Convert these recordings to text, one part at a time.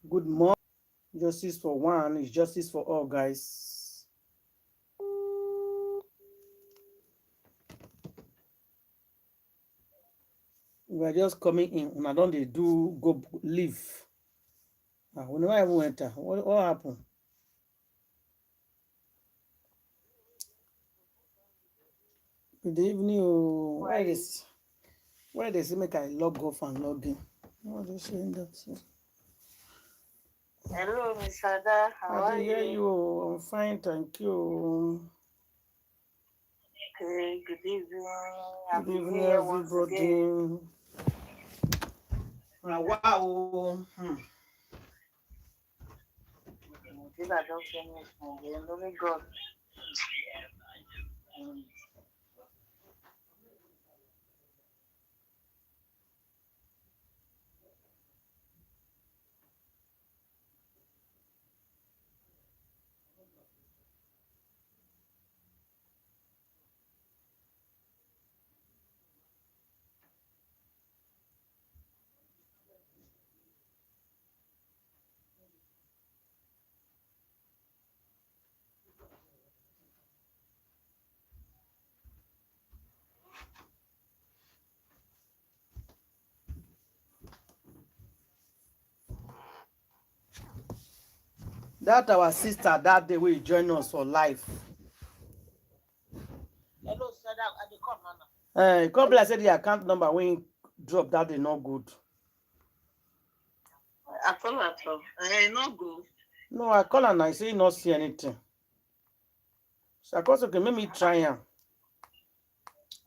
Good morning. Justice for one is justice for all, guys. We are just coming in. When I don't they do go leave. We never even enter. What happened? Good evening. Oh. Why they say make I log off and log in? What are they saying that? Hello, Miss Saga. How are I hear you? you. I'm fine, thank you. Okay, good evening. Good Happy New evening, Year once again. everybody. Wow. These are just finished. Only God. That our sister that day will join us for life. Hello, Saga. I dey come now. God bless the account number when drop that day not good. At all. No go. No, I call and I say not see anything. So I call okay, make me try am.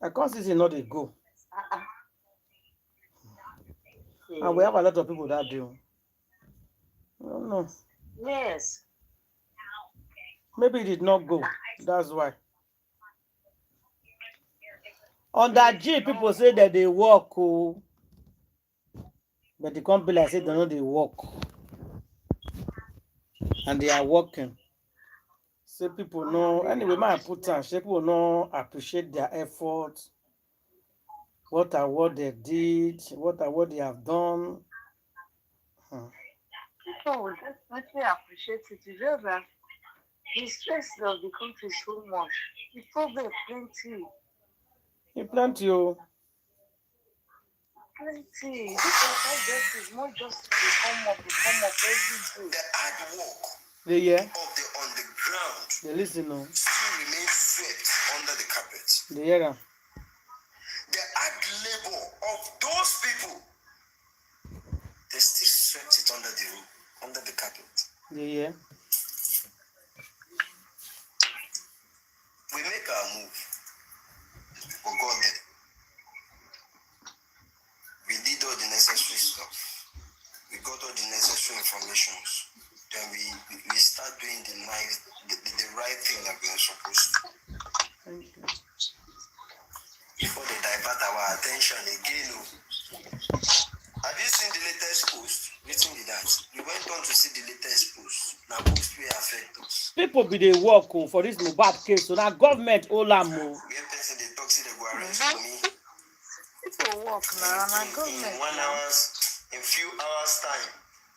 I can't see not they go. And we have a lot of people that do. I don't know. Yes. Maybe it did not go. That's why. On that G, people say that they work, oh, but the company like say they know they work. And they are working. So people know. Anyway, my put on, people know appreciate their effort. What they did, what they have done. People will definitely appreciate it. It's just that the stress of the country is so much. The problem plenty. Plenty, oh. Plenty. Because justice, more justice will come up every day. The hard work They hear? of the underground They listen, no. still remains swept under the carpet. They hear them. The hard labor of those people, they still swept it under the carpet. They hear? We make our move. We got there. We did all the necessary stuff. We got all the necessary informations. Then we start doing the right thing that we are supposed to. Thank you. Before they divert our attention again. Have you seen the latest post? Written with that. We went on to see the latest post. Now books will affect us. People be they work for this Mohbad case, so now government all am. We have person they talk, see they go arrest for me. People work now, and government. In 1 hour, in few hours time.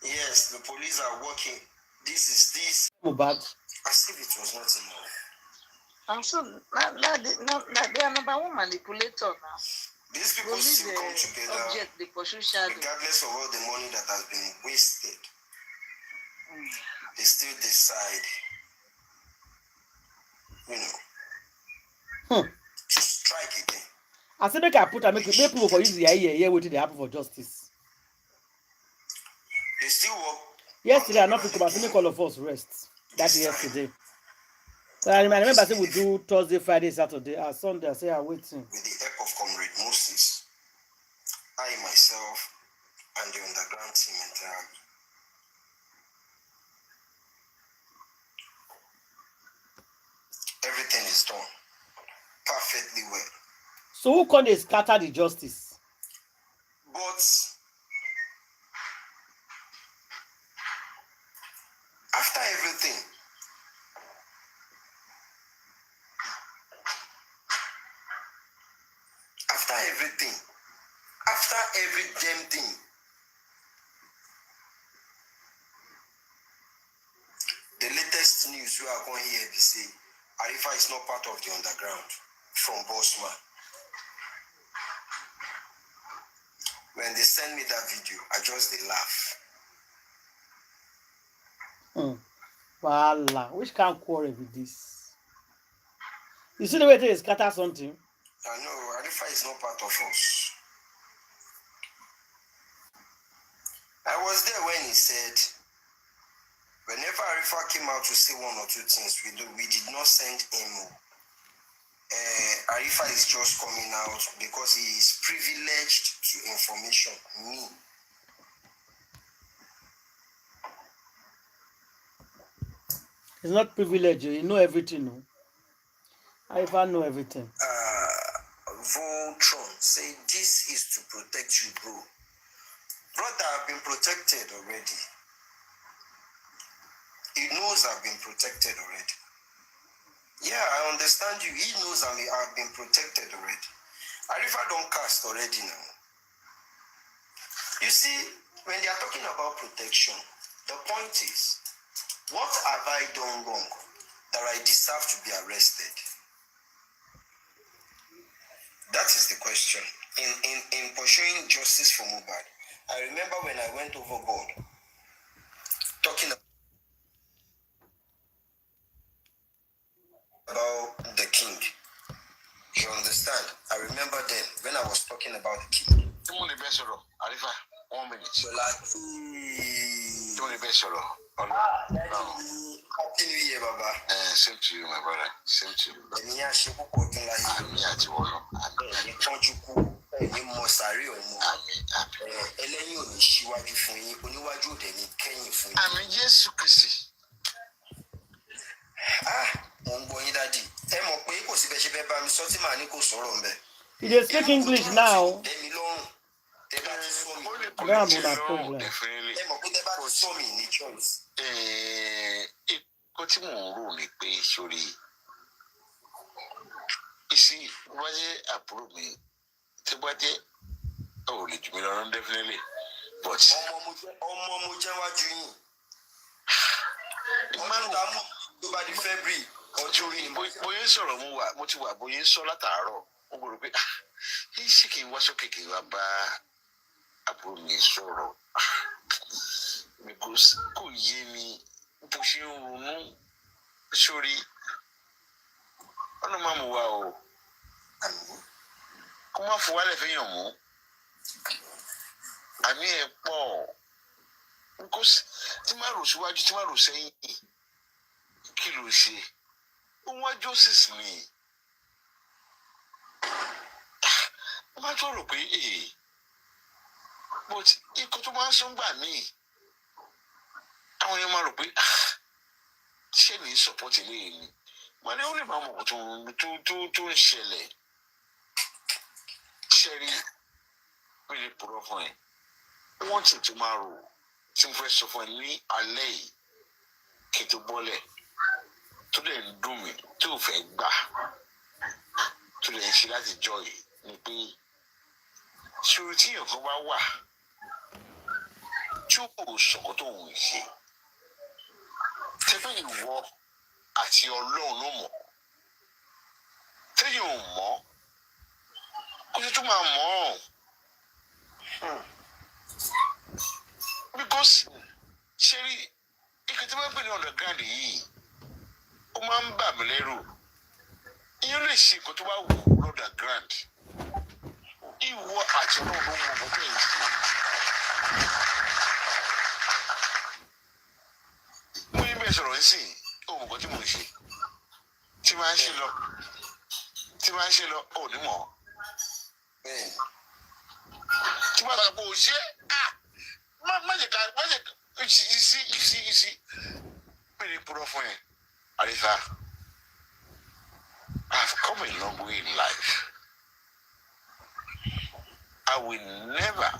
Yes, the police are working. This is this. Mohbad. As if it was not enough. And so they are number one manipulator now. These people still come together, object, they pursue shadow. regardless of all the money that has been wasted. They still decide, to strike again. I say make I put make people for use here waiting they happen for justice. They still work. Yesterday I not people but make all of us rest. That's yesterday. So I remember say we do Thursday, Friday, Saturday, and Sunday I say I'm waiting. With the help of Comrade Moses, I myself and the underground team entirely. Everything is done perfectly well. So who can they scatter the justice? But after everything, after every damn thing, The latest news we are going to hear, they say Arifa is not part of the underground from Bosman. When they send me that video, I just they laugh. Voila. Which can't quarrel with this? You see the way they scatter something? I know Arifa is not part of us. I was there when he said, whenever Arifa came out to say one or two things, we did not send him. Arifa is just coming out because he is privileged to information. Me. It's not privilege. You know everything. No? Arifa know everything. Voltron say this is to protect you, bro. Brother, I've been protected already. He knows I've been protected already. Yeah, I understand you. He knows I've been protected already. Arifa don't cast already now. You see, when they are talking about protection, the point is, what have I done wrong that I deserve to be arrested? That is the question. In pursuing justice for Mohbad, I remember when I went overboard, talking about the king. You understand? I remember then when I was talking about the king. Arifa, 1 minute. Happy New Year, Baba. Same to you, my brother. Same to you. He dey speak English now. Grab on a problem. Definitely. But February bóyá sọ̀rọ̀ mo ti wà bóyá sọ látàárọ̀ mo gbọ́dọ̀ pé ṣé kí n wáṣọ kékeré wa bá àbúrò mi sọ̀rọ̀ because kò yé mi bó ṣe ń ronú sórí ọ̀nà máa mú wa o kó má fún wálẹ̀ fẹ́yàn mú àmì ẹ̀ pọ̀ because tí má rò síwájú tí má rò sẹ́yìn kí ló ṣe wọ́n justice ni má tó rò pé but ikú tó máa ń sún gbà míì àwọn èèyàn máa rò pé ṣé mi ń support eléyìí ni mà ní ó lè máa mọ̀ tó ń ṣẹlẹ̀ ṣẹ́rí pélé purọ́ fún ẹ wọ́n ti tó máa rò tí mo fẹ́ sọ fún ẹ ní alẹ́ yìí kí n tó bọ́lẹ̀ tó lè ń dùn mí tó fẹ́ gbà tó lè ń ṣe láti jọ yìí ni pé ṣòro tí èèyàn kan bá wà tí ó kò sọ̀kọ́ tó ń ṣe tẹ́fẹ́ ìwọ àti ọlọ́run ló mọ̀ tẹ́yìn ò mọ̀ kó tó máa mọ̀ ọ́ because ṣe rí ike tí wọ́n pè ní underground yìí ó máa ń bà mí lẹ́rù ìyẹn lè ṣe nǹkan tó bá wù ú underground ìwọ àti ọlọ́run ló mọ̀ ọ́ bẹ́ẹ̀ ṣe. mo yín bẹ́ẹ̀ sọ̀rọ̀ nísìnyí òun nǹkan tí mo ń ṣe tí máa ń ṣe lọ ò ní mọ̀ tí máa sọ pé ò ṣe má jẹ ká ìsí péré purọ́ fún ẹ Arifa. I've come a long way in life. I will never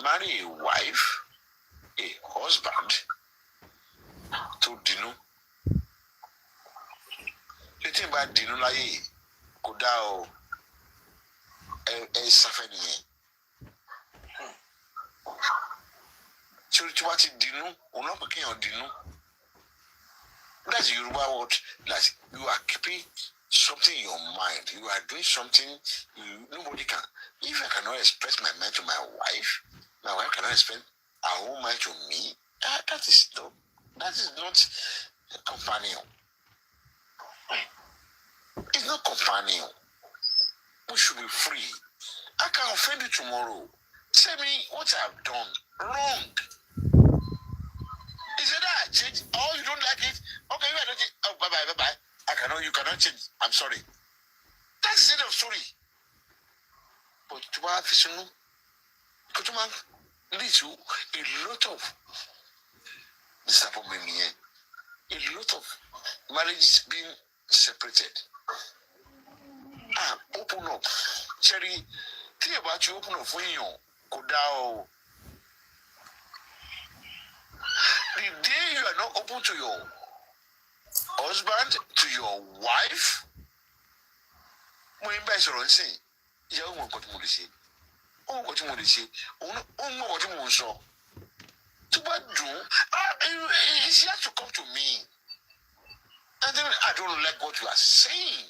marry a wife, a husband, to dinu. Létí bá dinu láyé kò dá o ẹ sáfẹ́ nìyẹn. Tí wọ́n ti dinu, òun náà pè kéèyàn dinu. That's the Yoruba word. That you are keeping something in your mind. You are doing something nobody can. If I cannot express my mind to my wife cannot express her own mind to me. That is not a companion. It's not companion. We should be free. I can offend you tomorrow. Tell me what I've done wrong. Is it that I change? Oh, you don't like it? Okay, you are not. Oh, bye. You cannot change. I'm sorry. That's the end of story. But to have vision, to lead to a lot of disappointment here. A lot of marriages being separated. Open up. Cherry, think about you open up for you. Go down. The day you are not open to your husband, to your wife, when you buy your say, you won't got more to say. Oh, what you want to say? Oh, no, what you want to say? To bad do, he has to come to me. And then I don't like what you are saying.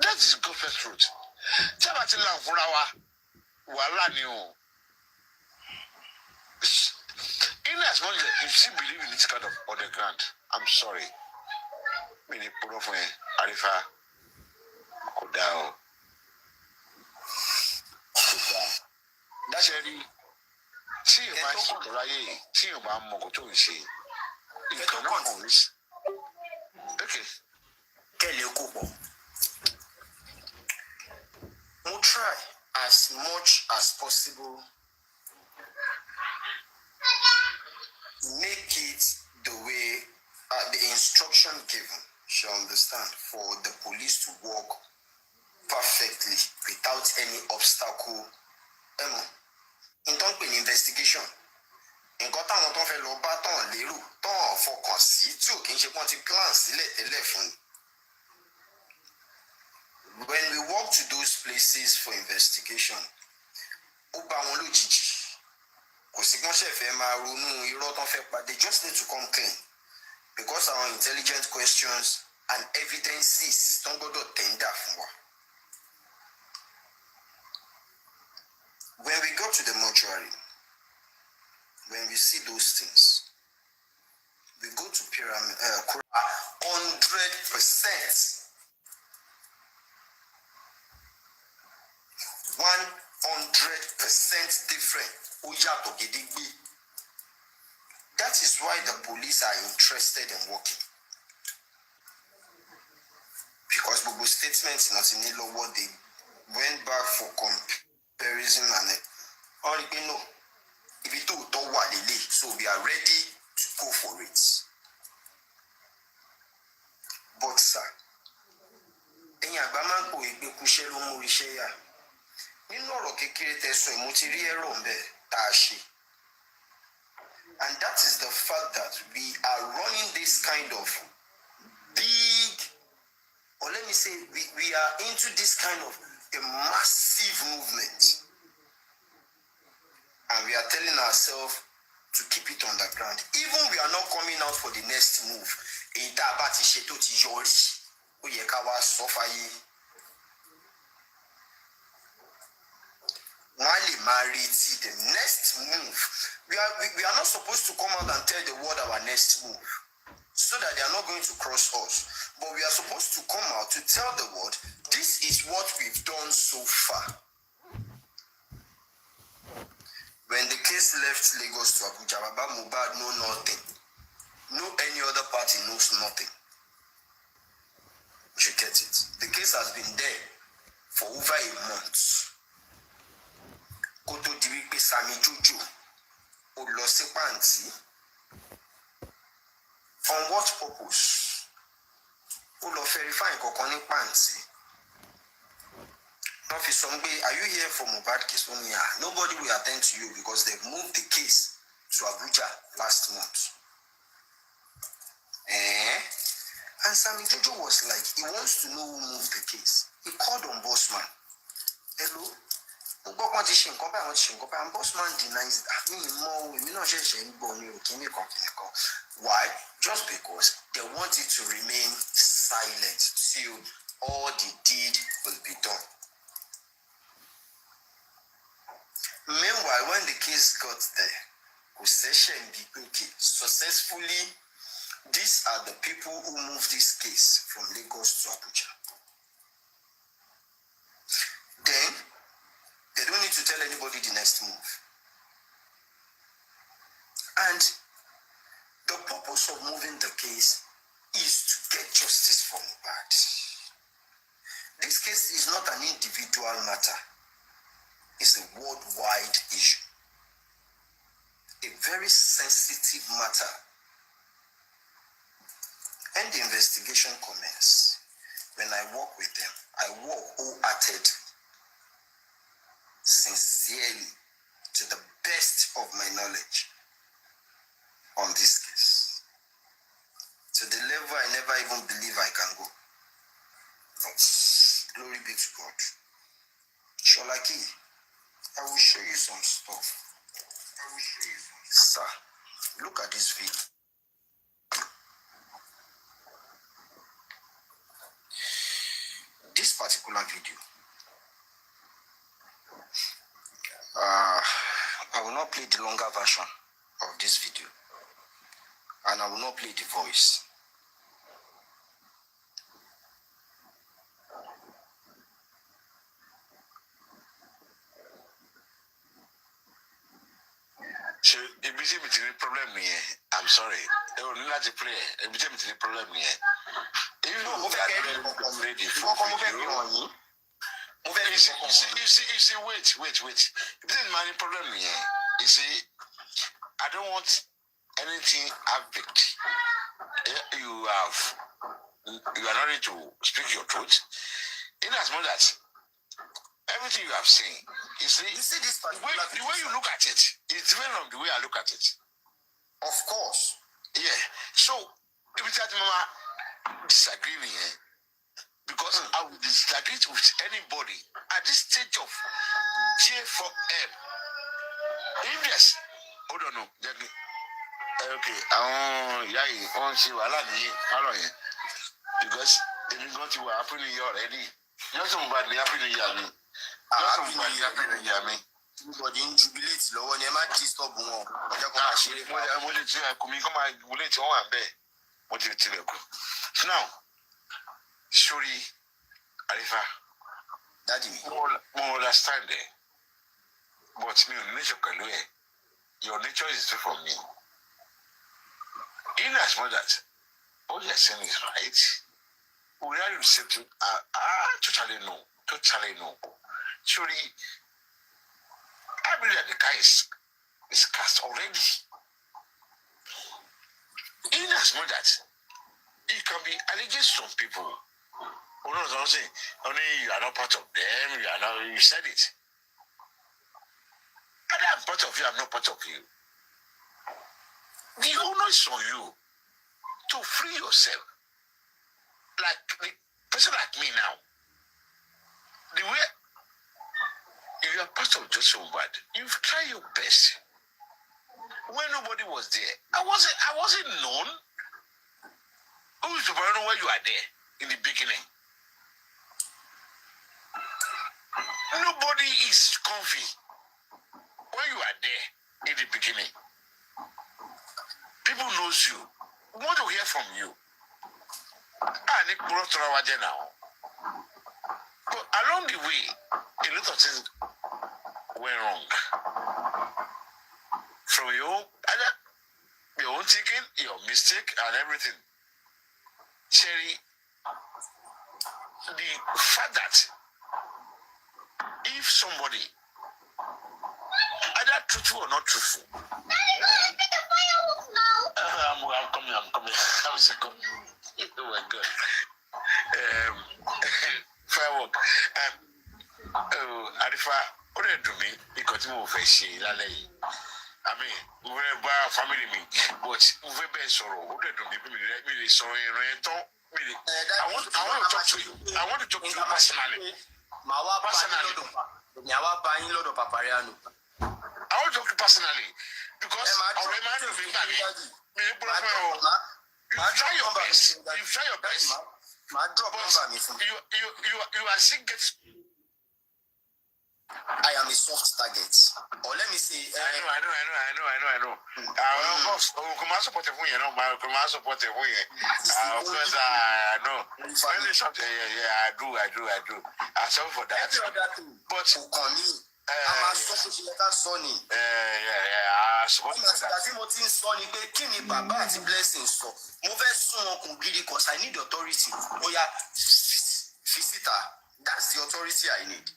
That is gospel truth. Tabati la furawa, wala ni o. In as much as if she believe in this kind of underground, I'm sorry. Mini put off Arifa Kodao. That's really. See you my Sukuraye, see you my Mokoto, you see. You cannot on this. Okay. Kelly Okupo. We'll try as much as possible. Make it the way the instruction given, you understand, for the police to work perfectly without any obstacle. In terms of investigation, in got on fellow baton, Liru, Ton for conceit, too, in Japan plans, let when we walk to those places for investigation, they just need to come clean because our intelligent questions and evidences don't go to tender. When we go to the mortuary, when we see those things, we go to pyramid 100%. 100% different. That is why the police are interested in working. Because Bobo statements not in the what they went back for comparison and all you know, if you do so we are ready to go for it. But sir, and that is the fact that we are running this kind of big, or let me say, we are into this kind of a massive movement. And we are telling ourselves to keep it underground. Even we are not coming out for the next move. The next move, we are not supposed to come out and tell the world our next move so that they are not going to cross us, but we are supposed to come out to tell the world this is what we've done so far. When the case left Lagos to Abuja, Baba Mohbad know nothing. No any other party knows nothing. You get it? The case has been there for over a month. Koto diwipe Sami Jojo o lo si panti. On what purpose? O lo verify nǹkan ní panti. Officer Songbe, are you here for Mohbad case? Nobody will attend to you because they've moved the case to Abuja last month. And Sami Jojo was like, he wants to know who moved the case. He called Ombudsman. Hello? And boss man denies that. Why? Just because they want it to remain silent till all the deed will be done. Meanwhile, when the case got there, successfully, these are the people who moved this case from Lagos to Abuja. Then, they don't need to tell anybody the next move. And the purpose of moving the case is to get justice for Mohbad. This case is not an individual matter. It's a worldwide issue. A very sensitive matter. And the investigation commences. When I work with them, I work wholeheartedly, sincerely, to the best of my knowledge on this case. To the level I never even believe I can go. But glory be to God. Sholaki, I will show you some stuff. Sir, look at this video. This particular video, I will not play the longer version of this video, and I will not play the voice. So, if you see me problem here, I'm sorry. They will not play. If you see me problem here, if you know ready for video, you see, wait. If this is my problem here, you see, I don't want anything abject. You are not ready to speak your truth. In as much as everything you have seen, you see this the way you look at it is different from the way I look at it. Of course. Yeah. So, if you tell Mama disagree with me, because I will disagree with anybody at this stage of J4M. If yes, hold on, no. Okay, because if you go to Happy New Year already, just somebody Happy New Year me. Happy New Year me. Everybody in jubilate low and you might disturb one. Now, sorry, Arifa. Daddy, more understand it. But me, your nature is different from me. In as much as all you're saying is right, we are to say totally no. Sorry, I believe that the guy is cast already. In as much as it can be alleged some people. Who knows what I'm saying? Only you are not part of them, you said it. And I'm part of you, I'm not part of you. The honor is on you to free yourself. Like the person like me now. The way you are part of just so bad, you've tried your best. When nobody was there, I wasn't known. Who is to know where you are there in the beginning? Nobody is comfy when you are there in the beginning. People knows you. We want to hear from you. I need to now. But along the way, a lot of things went wrong. From your own thinking, your mistake, and everything. Cherry, the fact that if somebody, either truthful or not truthful, I'm coming. Have a second. Oh my God. Firework. Arifa, what do you do me? Because you move a shade. I mean, we have a family me, but we have been sorrow. What do you do me? Me sorrow. I want to talk to you. I want to talk to you personally. Personally. Nyawa buying lot of papariano. I want to talk personally because already man of you try your best. You try your best. My drop number me from You are sick. I am a soft target. Or let me say I know. Of course, come on support the way, come on support the way. Of course, I know. Really something, yeah, I do. I'm sorry for that. But I'm a soft sonny. I support that. Kini baba ati blessing so. Mo fẹ́ sún okun gidi cause I need authority. Oya visitor, that's the authority I need.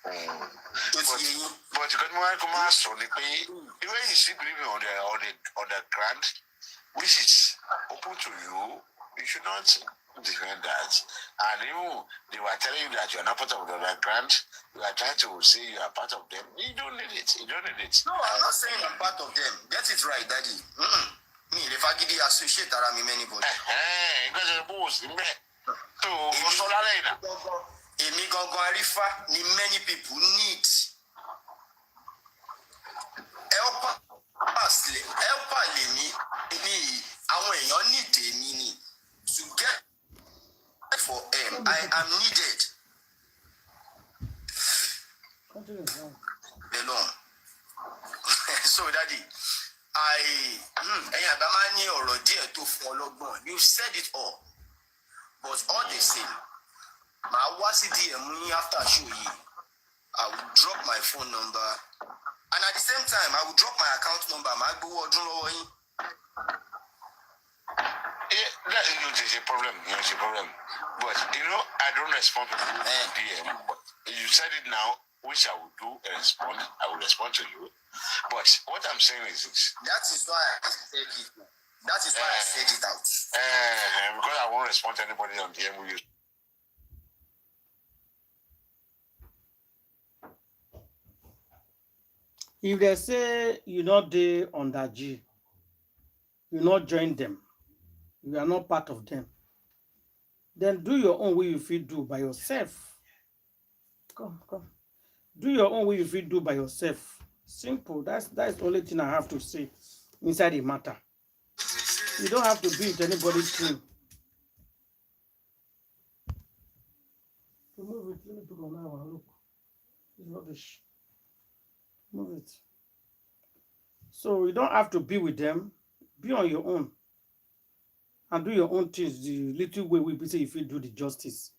But you got more commercial. The way you see living on the ground, which is open to you, you should not defend that. And they were telling you that you are not part of the ground. You are trying to say you are part of them. You don't need it. No, I'm not saying I'm part of them. Get it right, Daddy. Me, if I give you associate around me, anybody. Because the boss, so Èmi gangan arífá ni many people need. Helper lèmi ní àwọn èèyàn need èmi ni to get for I am needed. Belong. So Daddy, ẹ̀yin àgbà máa ń ní ọ̀rọ̀ díẹ̀ tó fún ọlọ́gbọ́n. You said it all, but all the same. My DM after show you, I will drop my phone number, and at the same time, I will drop my account number. Yeah, that is a problem. It's a problem. But I don't respond to DM. But you said it now, which I will do and respond. I will respond to you. But what I'm saying is this. That is why I said it. That is why I said it out. Because I won't respond to anybody on DM with you. If they say you not there on that G, you not join them, you are not part of them, then do your own way you feel do by yourself. Come. Do your own way you feel do by yourself. Simple. That's the only thing I have to say inside the matter. You don't have to be with anybody's team. Move it. Let me put on that one. Look. It's rubbish. Move it. So you don't have to be with them. Be on your own. And do your own things. The little way we say if you do the justice.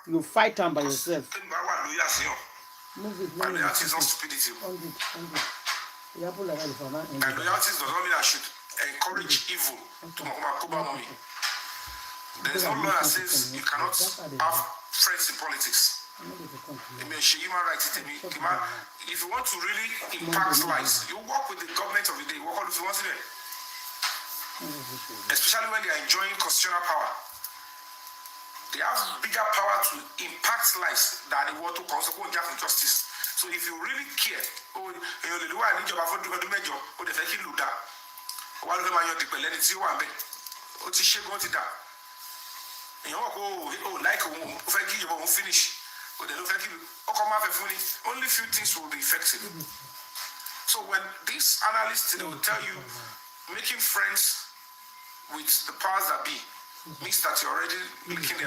You fight them by yourself. Move it. Loyalty is not stupidity. And loyalty does not mean I should encourage evil to Makuba me. There is no law that says you cannot have friends in politics. Human rights. If you want to really impact lives, you work with the government of the day. Work on if you want to do. Especially when they are enjoying constitutional power. They have bigger power to impact lives than they want to consult justice. So if you really care, finish. Only few things will be effective. So when these analysts will tell you making friends with the powers that be means that you're already making the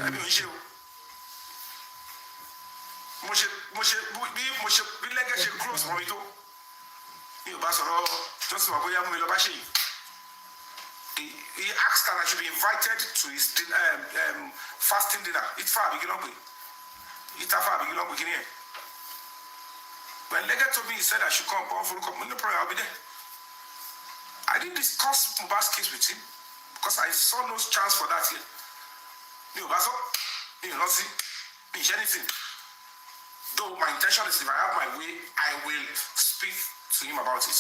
he asked that I should be invited to his fasting dinner. It's far big. When Lega told me, he said I should come, no problem, I'll be there. I didn't discuss Mohbad's case with him because I saw no chance for that here. Not see anything. Though my intention is if I have my way, I will speak to him about it.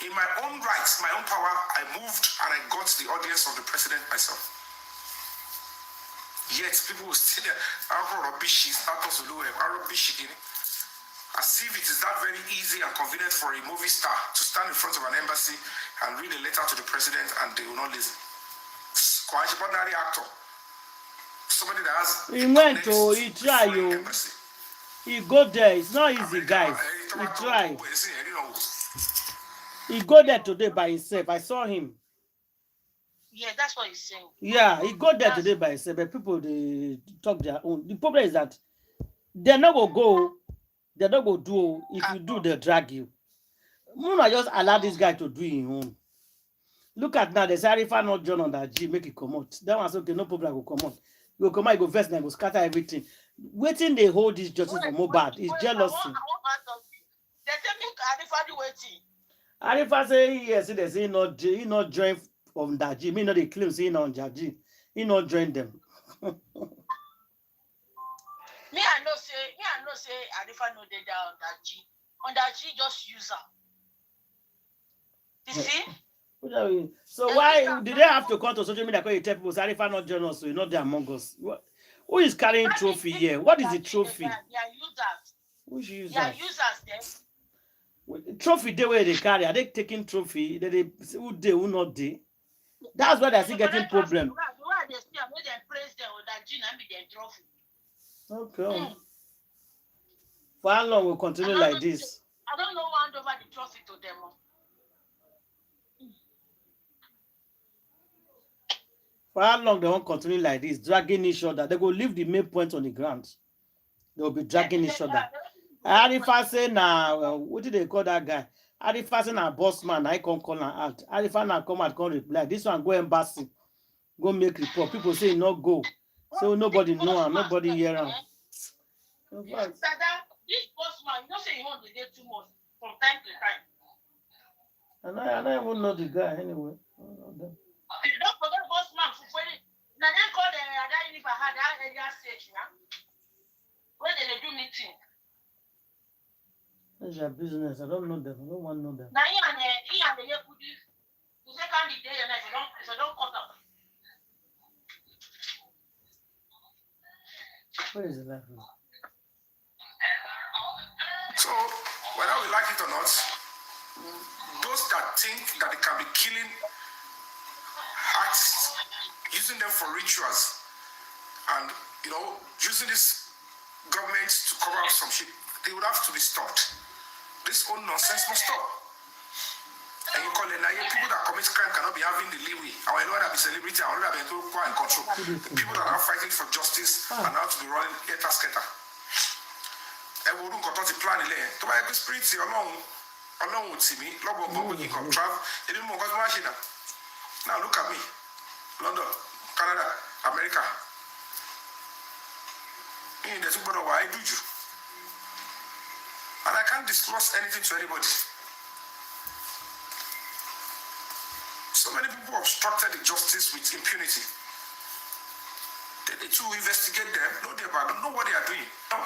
In my own rights, my own power, I moved and I got the audience of the president myself. Yet people will still rubbish, as if it is that very easy and convenient for a movie star to stand in front of an embassy and read a letter to the president and they will not listen. Quite ordinary actor. somebody that has. He went to, he tried you. He go there. It's not easy, guys. He tried. He go there today by himself. I saw him. Yeah, that's what he's saying. Yeah, he go there today by himself. But people they talk their own. The problem is that they're not gonna go. They're not gonna do. If you do, they'll drag you. Muna just allow this guy to do his own. Look at now. They say if I not join on that G, make it come out. That one's okay. No problem. I go come out. You go come out. You go first. And go scatter everything. Waiting they hold this justice for Mohbad is jealousy. They tell me Arifa waiting. Arifa say yes. They say he not join from that G. Me not they claim say he not on that G. He not join them. Me I know say Arifa no dey down on that G. On that G just use her. You see? So why did they have to come to social media because you tell people Arifa not join us, so you're not there among us? Who is carrying trophy here? What is the trophy? They are users. Which users? They are users then. Trophy they where they carry. Are they taking trophy? Who not they? That's why they're still getting problem. Why they still when they praise them with that G and be their trophy. Okay. For how long will continue like this? I don't know who hand over the trophy to them. For how long they won't continue like this, dragging each other? They go leave the main point on the ground. They will be dragging each other. Arifa say now, what did they call that guy? Arifa say na boss man, I can't call him out. Arifa na come out, can't reply. This one go embassy, go make report. People say no go. So nobody know him, nobody hear him. This boss man, you don't say you want to get too much from time to time. And I don't even know the guy anyway. Don't forget boss man for when now they call the other if I had that area stage now. When they do meeting. That's your business. I don't know them. I don't want to know them. Now he and the you say can't be there and if I don't cut up. Where is the life? So, whether we like it or not, those that think that they can be killing artists, using them for rituals, and using this government to cover up some shit, they would have to be stopped. This whole nonsense must stop. And you call it people that commit crime cannot be having the leeway. I will not be celebrity, I will not be able to control. The people that are fighting for justice are now to be running scatter. And we don't got to plan it. To buy the spirit along with me, log you can travel. They didn't want machine. Now look at me. London, Canada, America. In the two brother, why do you? And I can't disclose anything to anybody. So many people obstructed the justice with impunity. They need to investigate them, know their background, know what they are doing. No.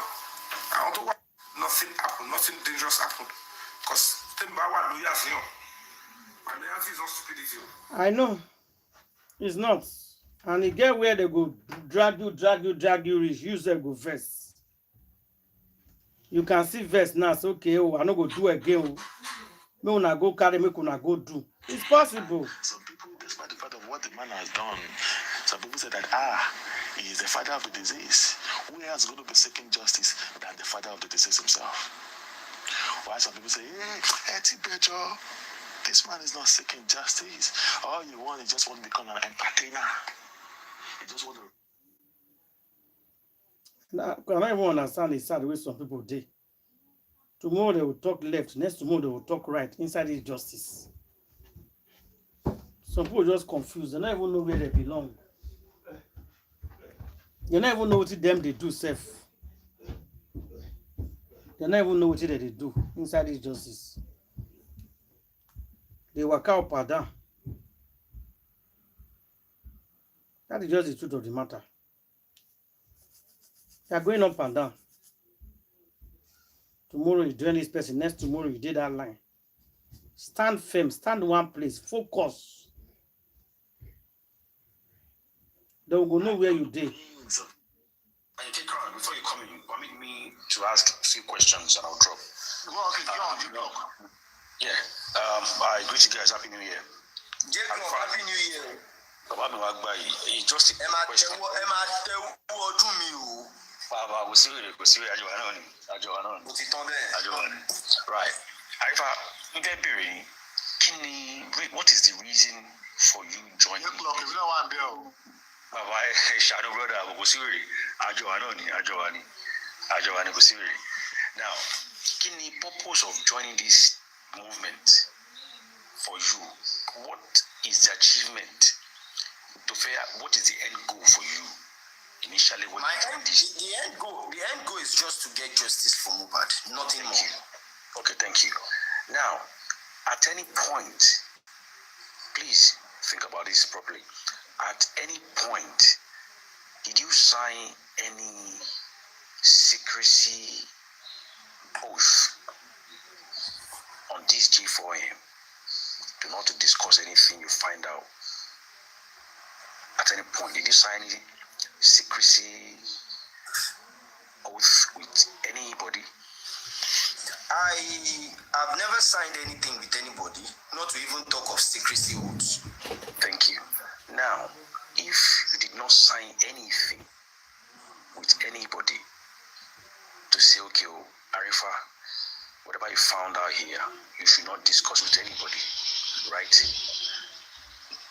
I don't want nothing happened, nothing dangerous happened. Because my loyalty is not stupidity. I know. It's not. And you get where they go drag you, reach. You say go first. You can see verse now. It's okay. Oh, I no go do again. Me una go carry, me una go do. It's possible. Some people, despite the fact of what the man has done, some people say that he is the father of the disease. Who else is going to be seeking justice than the father of the disease himself? Why some people say, hey, Etiko, this man is not seeking justice. All you want is just want to become an entertainer. You just want to. Now, I don't even understand the sad way some people do. Tomorrow they will talk left, next tomorrow they will talk right. Inside is justice. Some people just confused. They don't even know where they belong. They don't even know what them they do self. They don't even know what they do inside is justice. They work out or down. That is just the truth of the matter. They are going up and down. Tomorrow you join this person, next tomorrow you did that line. Stand firm, stand one place, focus. They will go know where you did. Etiko, before you come in, permit me to ask a few questions and I'll drop. Yeah. I greet you guys. Happy New Year. Happy New Year. Baba mi wá gbà yìí. Just a question. Ẹ máa tẹ́wọ́ ọdún mi o. Baba, kò sí wèrè, àjọ wa náà ni. Mo ti tán bẹ́ẹ̀. Àjọ wa ni. Right. Arifa, n fẹ́ bèrè yín, what is the reason for you joining? Baba, ṣàánú brother, kò sí wèrè, àjọ wa náà ni, àjọ wa ni, kò sí wèrè. Now, kí ni purpose of joining this movement for you? What is the achievement? What is the end goal for you initially? The end goal is just to get justice for Mohbad, nothing more. Okay, thank you. Now, at any point, please think about this properly. At any point, did you sign any secrecy oath on this G4M? Do not to discuss anything you find out. At any point, did you sign any secrecy oath with anybody? I have never signed anything with anybody, not to even talk of secrecy oaths. Thank you. Now, if you did not sign anything with anybody to say, okay, Arifa, whatever you found out here, you should not discuss with anybody, right?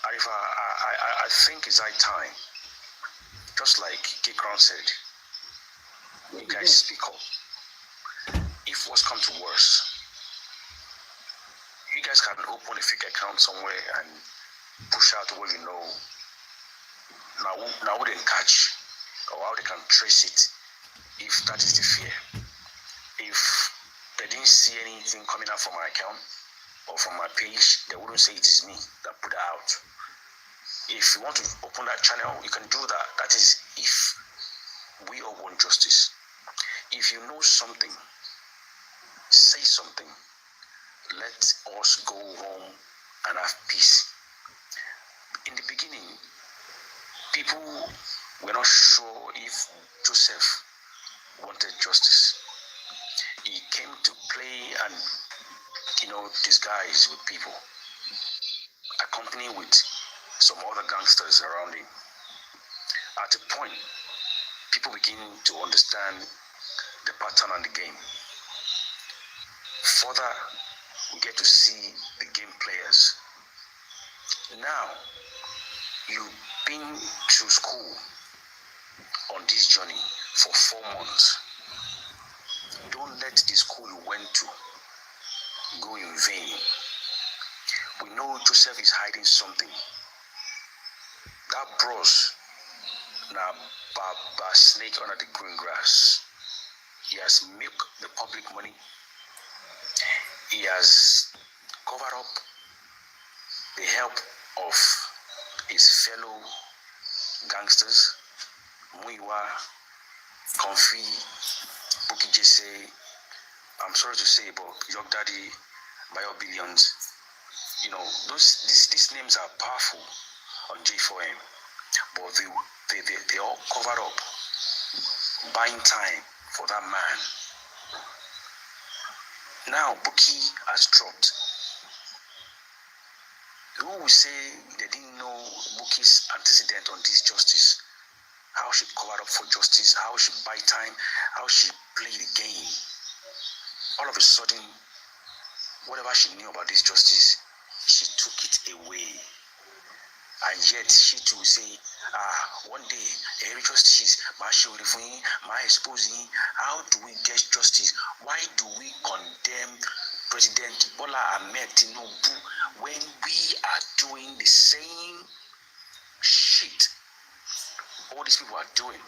Arifa, I think it's high time, just like K Crown said, you guys speak up. If worse comes to worse, you guys can open a fake account somewhere and push out what you know. Now we didn't catch, or how they can trace it, if that is the fear. If they didn't see anything coming out from my account or from my page, they wouldn't say it is me that put it out. If you want to open that channel, you can do that. That is if we all want justice. If you know something, say something. Let us go home and have peace. In the beginning, people were not sure if Joseph wanted justice. He came to play and, disguise with people, accompanied with some other gangsters around him. At a point, people begin to understand the pattern and the game. Further, we get to see the game players. Now, you've been to school on this journey for 4 months. Don't let the school you went to go in vain. We know Joseph is hiding something. That bros, now Baba snake under the green grass. He has milked the public money. He has covered up the help of his fellow gangsters, Muiwa, Comfy, Buki Jesse. I'm sorry to say, but Your Daddy, Bio Billions. These names are powerful on G4M, but they all covered up, buying time for that man. Now Buki has dropped. Who will say they didn't know Buki's antecedent on this justice? How she covered up for justice, how she buy time, how she play the game. All of a sudden, whatever she knew about this justice, she took it away. And yet she too say, one day, every justice, my showing, my exposing, how do we get justice? Why do we condemn President Bola Ahmed Tinubu when we are doing the same shit all these people are doing?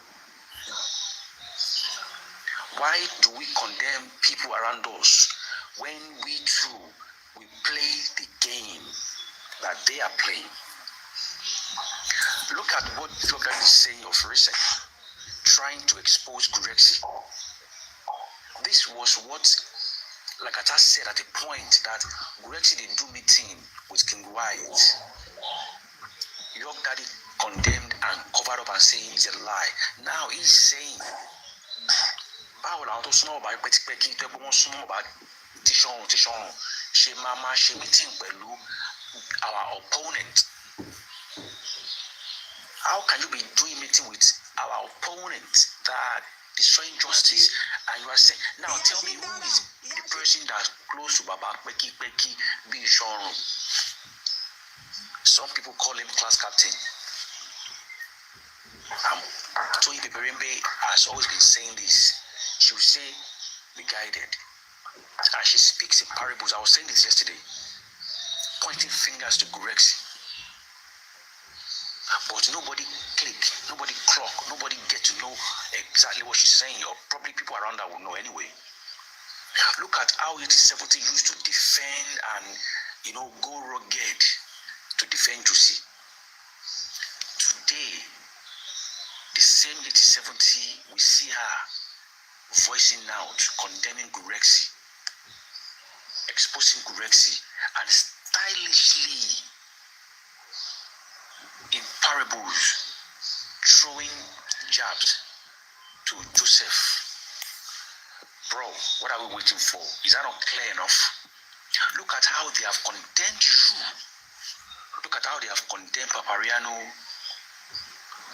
Why do we condemn people around us when we too, we play the game that they are playing? Look at what Joga is saying of recent, trying to expose Gurexi. This was what, like I just said at the point, that Gurexi didn't do meeting with King White. Your Daddy condemned and covered up and saying it's a lie. Now he's saying, báwo làwọn tó súnmọ́ ọba pẹ́kípẹ́kí tó ẹgbẹ́ wọn súnmọ́ ọba tíṣọ̀run ṣe máa ṣe meeting pẹ̀lú our opponent. How can you be doing meeting with our opponent that are destroying justice, and you are saying, now tell me, who is the person that's close to Baba Peki being shown? Some people call him class captain. Toyi Peperembe has always been saying this. She will say, be guided. And she speaks in parables. I was saying this yesterday, pointing fingers to Gurexi. But nobody click, nobody clock, nobody get to know exactly what she's saying, or probably people around her will know anyway. Look at how 8070 used to defend and, go rugged to defend Juicy. Today, the same 8070, we see her voicing out, condemning Gurexi, exposing Gurexi, and stylishly, in parables, throwing jabs to Joseph. Bro, what are we waiting for? Is that not clear enough? Look at how they have condemned you. Look at how they have condemned Papariano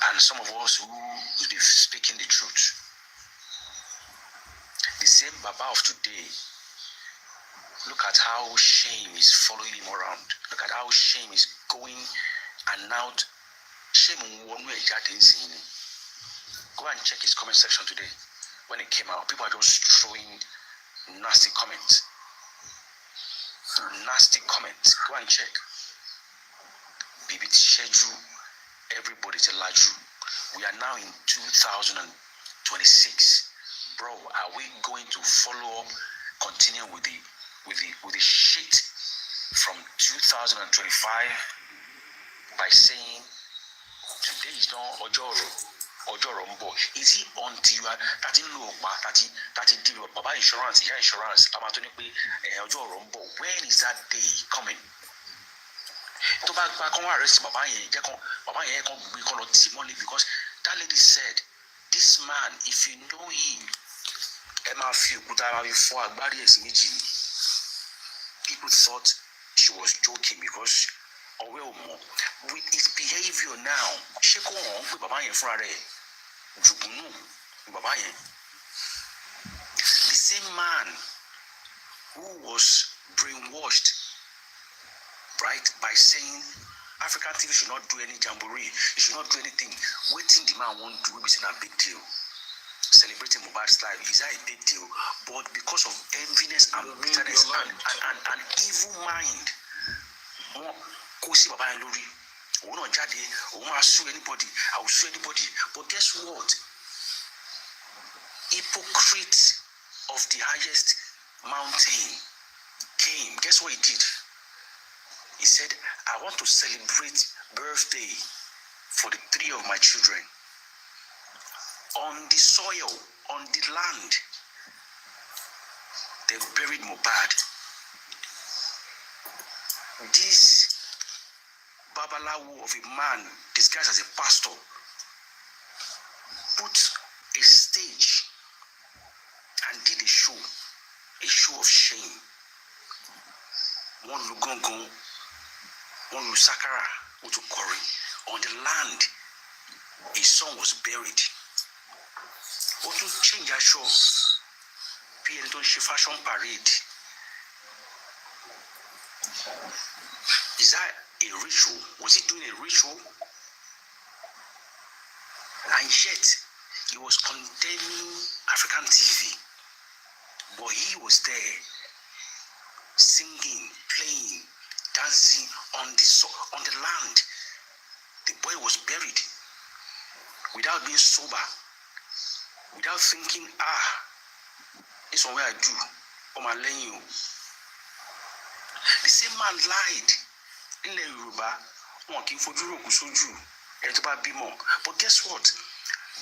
and some of us who will be speaking the truth. The same Baba of today, look at how shame is following him around. Look at how shame is going and out. Shame on one way. Go and check his comment section today. When it came out, people are just throwing nasty comments. Nasty comments. Go and check. Bibi schedule. Everybody to Laju. We are now in 2026. Bro, are we going to follow up, continue with the shit from 2025 by saying today is not Ojoro Mbo? Is it until you are 30 low 30 deal Baba insurance, yeah, insurance, Ojoro Mbo? When is that day coming? Because that lady said, this man, if you know him, people thought she was joking because with his behavior now, the same man who was brainwashed, right, by saying African TV should not do any jamboree, it should not do anything. Waiting the man won't do, we say a big deal. Celebrating Mohbad's life is that a big deal, but because of enviness and bitterness and evil mind, I will not sue anybody, I will sue anybody. But guess what? Hypocrite of the highest mountain came. Guess what he did? He said, I want to celebrate birthday for the 3 of my children. On the soil, on the land, they buried Mohbad. This Babalawo of a man disguised as a pastor put a stage and did a show of shame. One Lugongo, one Lusakara, Utukori, on the land, his son was buried. What to change a show? She fashion parade. Is that a ritual? Was he doing a ritual? And yet, he was condemning African TV. But he was there, singing, playing, dancing on the land. The boy was buried without being sober, without thinking, this is what I do. The same man lied in the Yoruba. But guess what?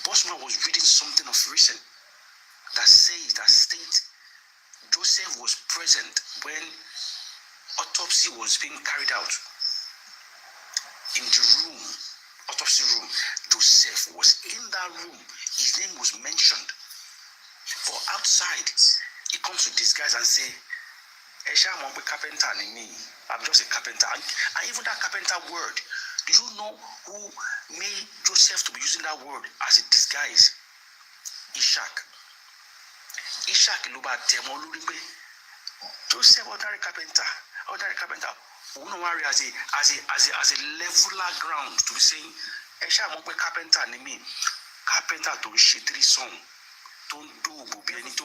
Bosman was reading something of recent that states Joseph was present when autopsy was being carried out. In the room, autopsy room, Joseph was in that room. His name was mentioned. But outside, he comes to disguise and say, I'm just a carpenter. And even that carpenter word Do you know who made Joseph to be using that word as a disguise? Ishak. Ishak ló bá tẹ̀ mọ́ lórí pé Joseph ordinary carpenter. We don't worry as a leveler ground to be saying, Esha mo pe carpenter ni mi. Carpenter to ṣe 3 song. Tó ń dóòbò bí ẹni tó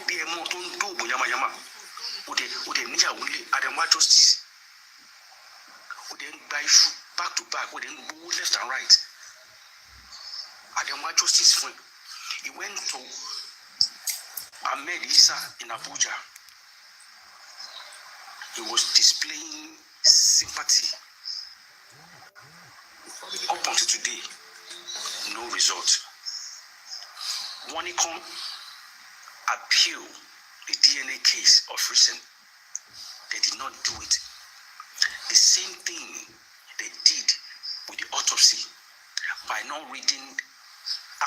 bí ẹmọ tó ń dóòbò yamayama. Ó dẹ̀ níyàwó lé Adamwa justice. Ó dẹ̀ ń gba iṣu back to back. Ó dẹ̀ ń gbowó left and right. Adamwa justice fún. He went to Ahmed Isa in Abuja. He was displaying sympathy. Up until today, no result. When he come appeal the DNA case of recent, they did not do it. The same thing they did with the autopsy by not reading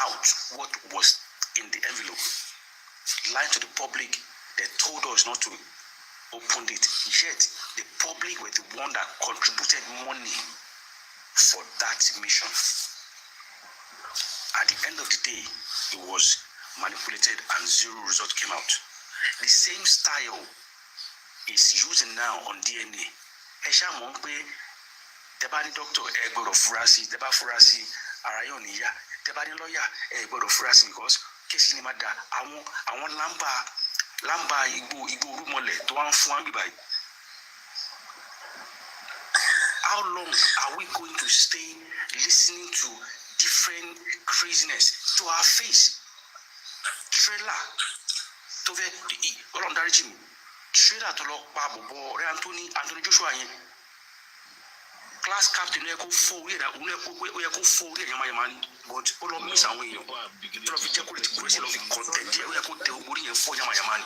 out what was in the envelope. Lying to the public, they told us not to open it. Yet the public were the one that contributed money for that mission. At the end of the day, it was manipulated and 0 result came out. The same style is using now on DNA. Esha mo pe teba ni doctor e gboro furasi, teba furasi ara yo ni ya, teba ni lawyer e gboro furasi because case ni ma da àwọn lamba igbo rumole to wan fún an bibai. How long are we going to stay listening to different craziness to our face? Trailer to the trailer to lock Babo Anthony Joshua class captain we go for we go for but all of miss and we to the decorate grace of the content we go tell body and for yamayamani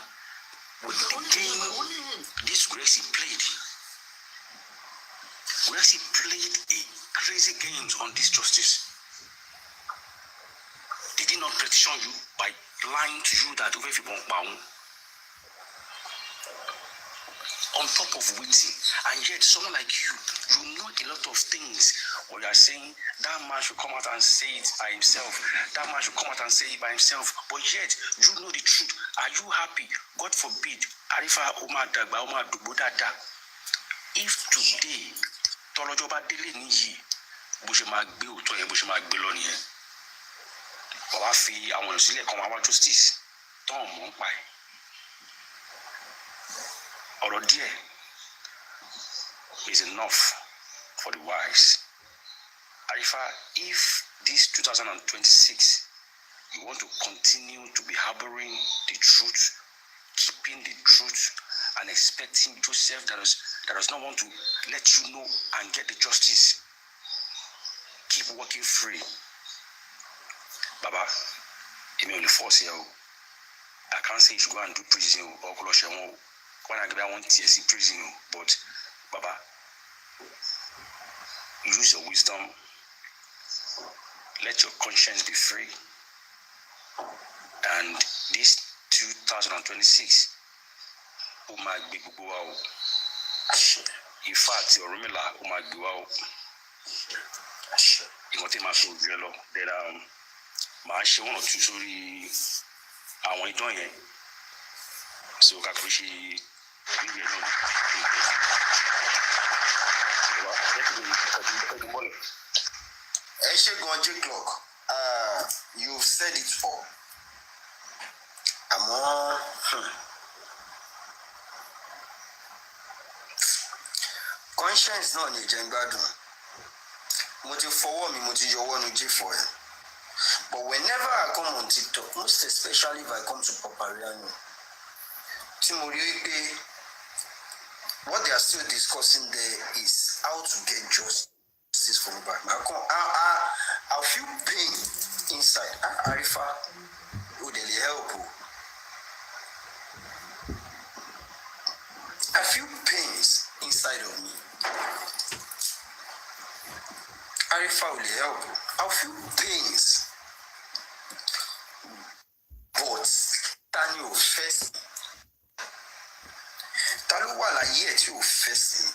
with the game this Gracie played. Gracie played a crazy games on this justice. They did not petition you by lying to you that if you won't bound on top of waiting, and yet someone like you know a lot of things. Or you are saying that man should come out and say it by himself. That man should come out and say it by himself. But yet you know the truth. Are you happy? God forbid. Arifa Omar Dagba Omar Dubodada. If today Tolojoba Dele Niji Bushima Bill to a Bushima Bilonia. Wafi, I want to see a justice. Don't buy. Or dear is enough for the wise. Arifa, if this 2026 you want to continue to be harboring the truth, keeping the truth, and expecting Joseph that does not want to let you know and get the justice, keep working free. Baba, I'm on the force here. I can't say you should go and do prison or Colosseum. When I want to see prison, but Baba, use your wisdom. Let your conscience be free. And this 2026, oh my big wow. In fact, your Rumila, oh my wow. You want to take my soul, that my show one or two sorry. I want to do it. So I appreciate clock. You've said it all. Conscience not in Jengadu. Motive for me, motive your one for it. But whenever I come on TikTok, most especially if I come to Papariano, what they are still discussing there is how to get justice for me. I feel pain inside. Arifa, would they help? I feel pains inside of me. Arifa will help. I feel pains. But Daniel first. Taluwala yet you first.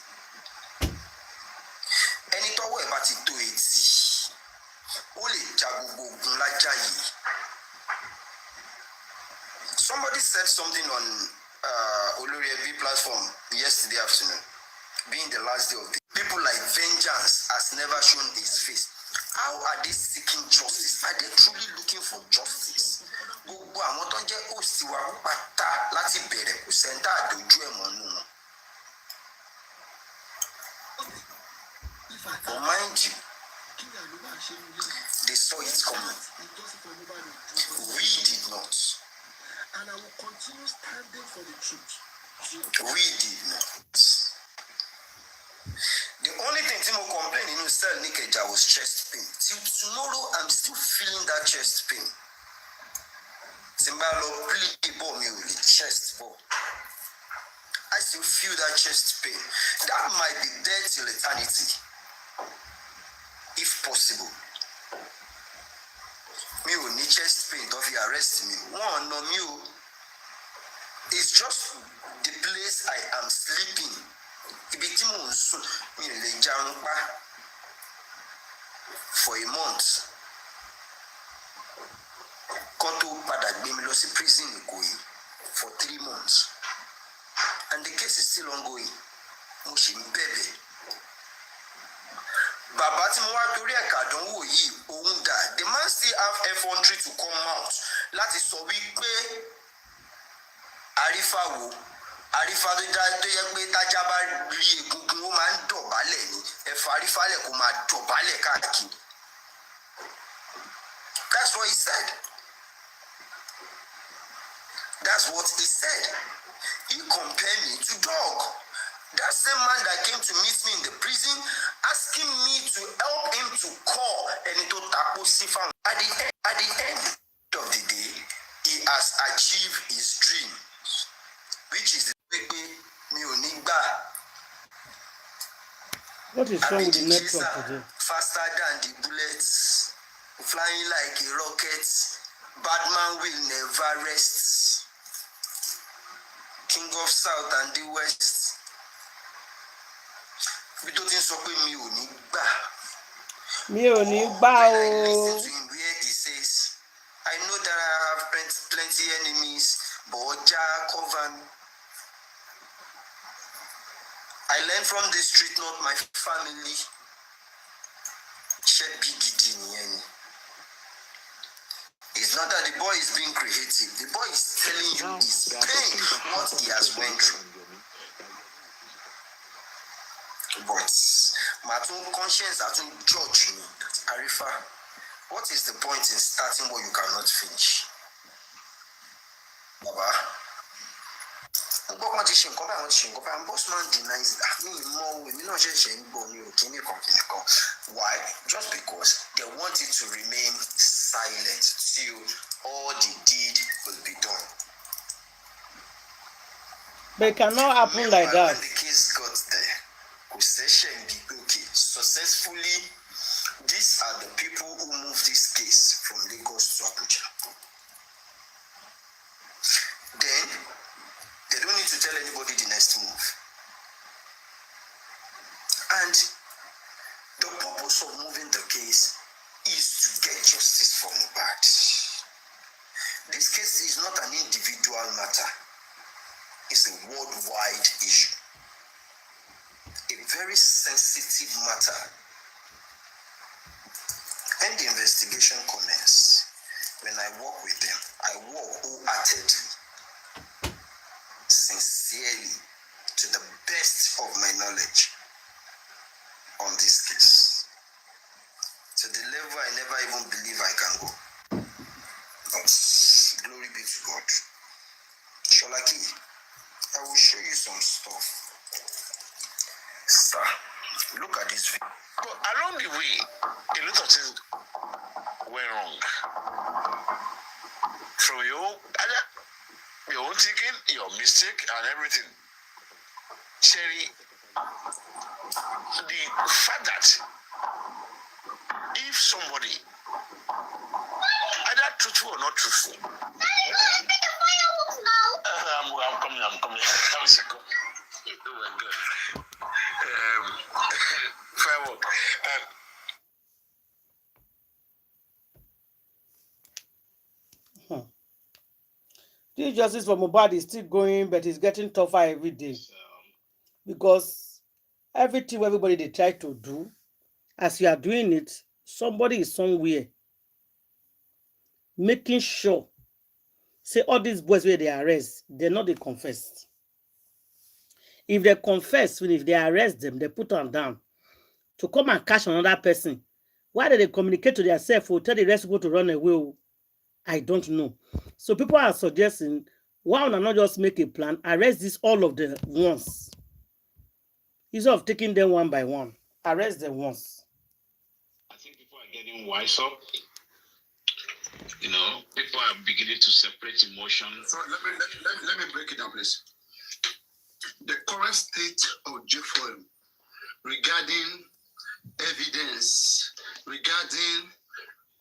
Somebody said something on Olori Ebi platform yesterday afternoon, being the last day of the people like vengeance has never shown its face. How are they seeking justice? Are they truly looking for justice? Gbogbo àwọn tó ń jẹ́ òsì wa pátá láti bẹ̀rẹ̀ kò sẹ́ńtà àdójú ẹ̀ mọ́nú wọn. But mind you, they saw it coming. We did not. And I will continue standing for the truth. We did not. The only thing Timo complained in cell Nikeja was chest pain. Till tomorrow, I'm still feeling that chest pain. Timbalo play me with the chest ball. I still feel that chest pain. That might be there till eternity, if possible. Me will need chest pain. Don't you arrest me? One no me. It's just the place I am sleeping. For a month. Koto Padagbe prison for 3 months. And the case is still ongoing. Mushim Bebe. The man still have effrontery to come out. That is so big. Arifa tó yẹ pé tájá bá rí egungun ó máa ń dọ̀bálẹ̀ ni ẹ̀fọ́ arífálẹ̀ kò máa dọ̀bálẹ̀ káàkiri. That's what he said. That's what he said. He compared me to dog. That same man that came to meet me in the prison asking me to help him to call Enito Tapo Sifan. At the end of the day, he has achieved his dream, which is what is wrong with the network today? Faster than the bullets, flying like a rocket. Batman will never rest. King of South and the West. We don't think so. Mi ò ní gbà o. Listen to him where he says, I know that I have plenty enemies, but Jah cover me. I learned from the street, not my family. It's not that the boy is being creative. The boy is telling you his pain, what he has went through. But my own conscience has to judge me. Arifa, what is the point in starting what you cannot finish? Baba. Bossman denies why? Just because they want it to remain silent till all the deed will be done. But it cannot happen like that. When the case got there, possession okay. Successfully, these are the people who moved this case from Lagos to Abuja. Then they don't need to tell anybody the next move. And the purpose of moving the case is to get justice for Mohbad. This case is not an individual matter. It's a worldwide issue. A very sensitive matter. And the investigation commences. When I work with them, I work wholeheartedly, sincerely, to the best of my knowledge on this case. To the level I never even believe I can go. But glory be to God. Sholaki, I will show you some stuff. Sir, look at this video. But along the way, a lot of things went wrong. From your own thinking, your mistake, and everything. Sherry, the fact that if somebody, either truthful or not truthful, I'm coming. How is it going? Oh my God. Firework. This justice for Mohbad is still going, but it's getting tougher every day So, because everything everybody they try to do, as you are doing it, somebody is somewhere making sure. Say all these boys where they arrest, they're not they confess. If they confess, if they arrest them, they put them down to come and catch another person. Why do they communicate to themselves or tell the rest people to run away? I don't know. So people are suggesting, why not just make a plan, arrest this all of the once. Instead of taking them one by one, arrest them once. I think people are getting wiser. You know, people are beginning to separate emotion. So let me break it down, please. The current state of JFOM regarding evidence, regarding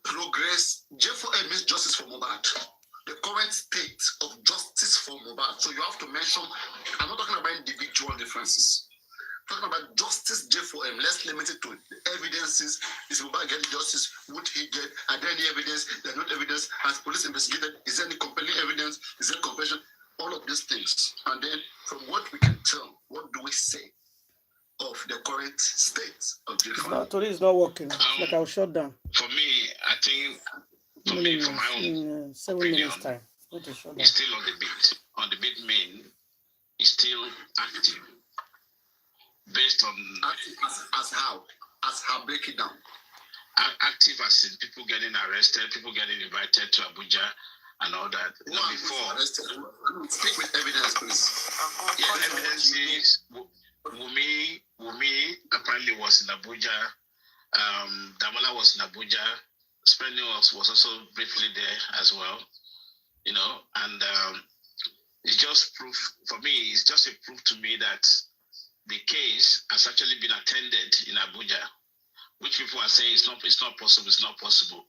progress, JFOM means justice for Mohbad. The current state of justice for Mohbad. So you have to mention, I'm not talking about individual differences. I'm talking about justice JFOM. Let's limit it to evidences. Is Mohbad getting justice? Would he get? Are there any evidence? There's not evidence. Has police investigated? Is there any compelling evidence? Is there confession? All of these things. And then from what we can tell, what do we say of the current state of JFOM? Today is not working. Like I'll shut down. For me, I think, for me, for my own 7 opinion, minutes time. What is shut down? it's still on the beat. On the beat main is still active. Based on As how? As how? Break it down. active as in people getting arrested, people getting invited to Abuja and all that. Who are Before, arrested? Speak with evidence, please. yeah, evidence is Wumi apparently was in Abuja. Damola was in Abuja. Spending was also briefly there as well. You know, and it's just proof for me. It's just a proof to me that the case has actually been attended in Abuja, which people are saying it's not possible.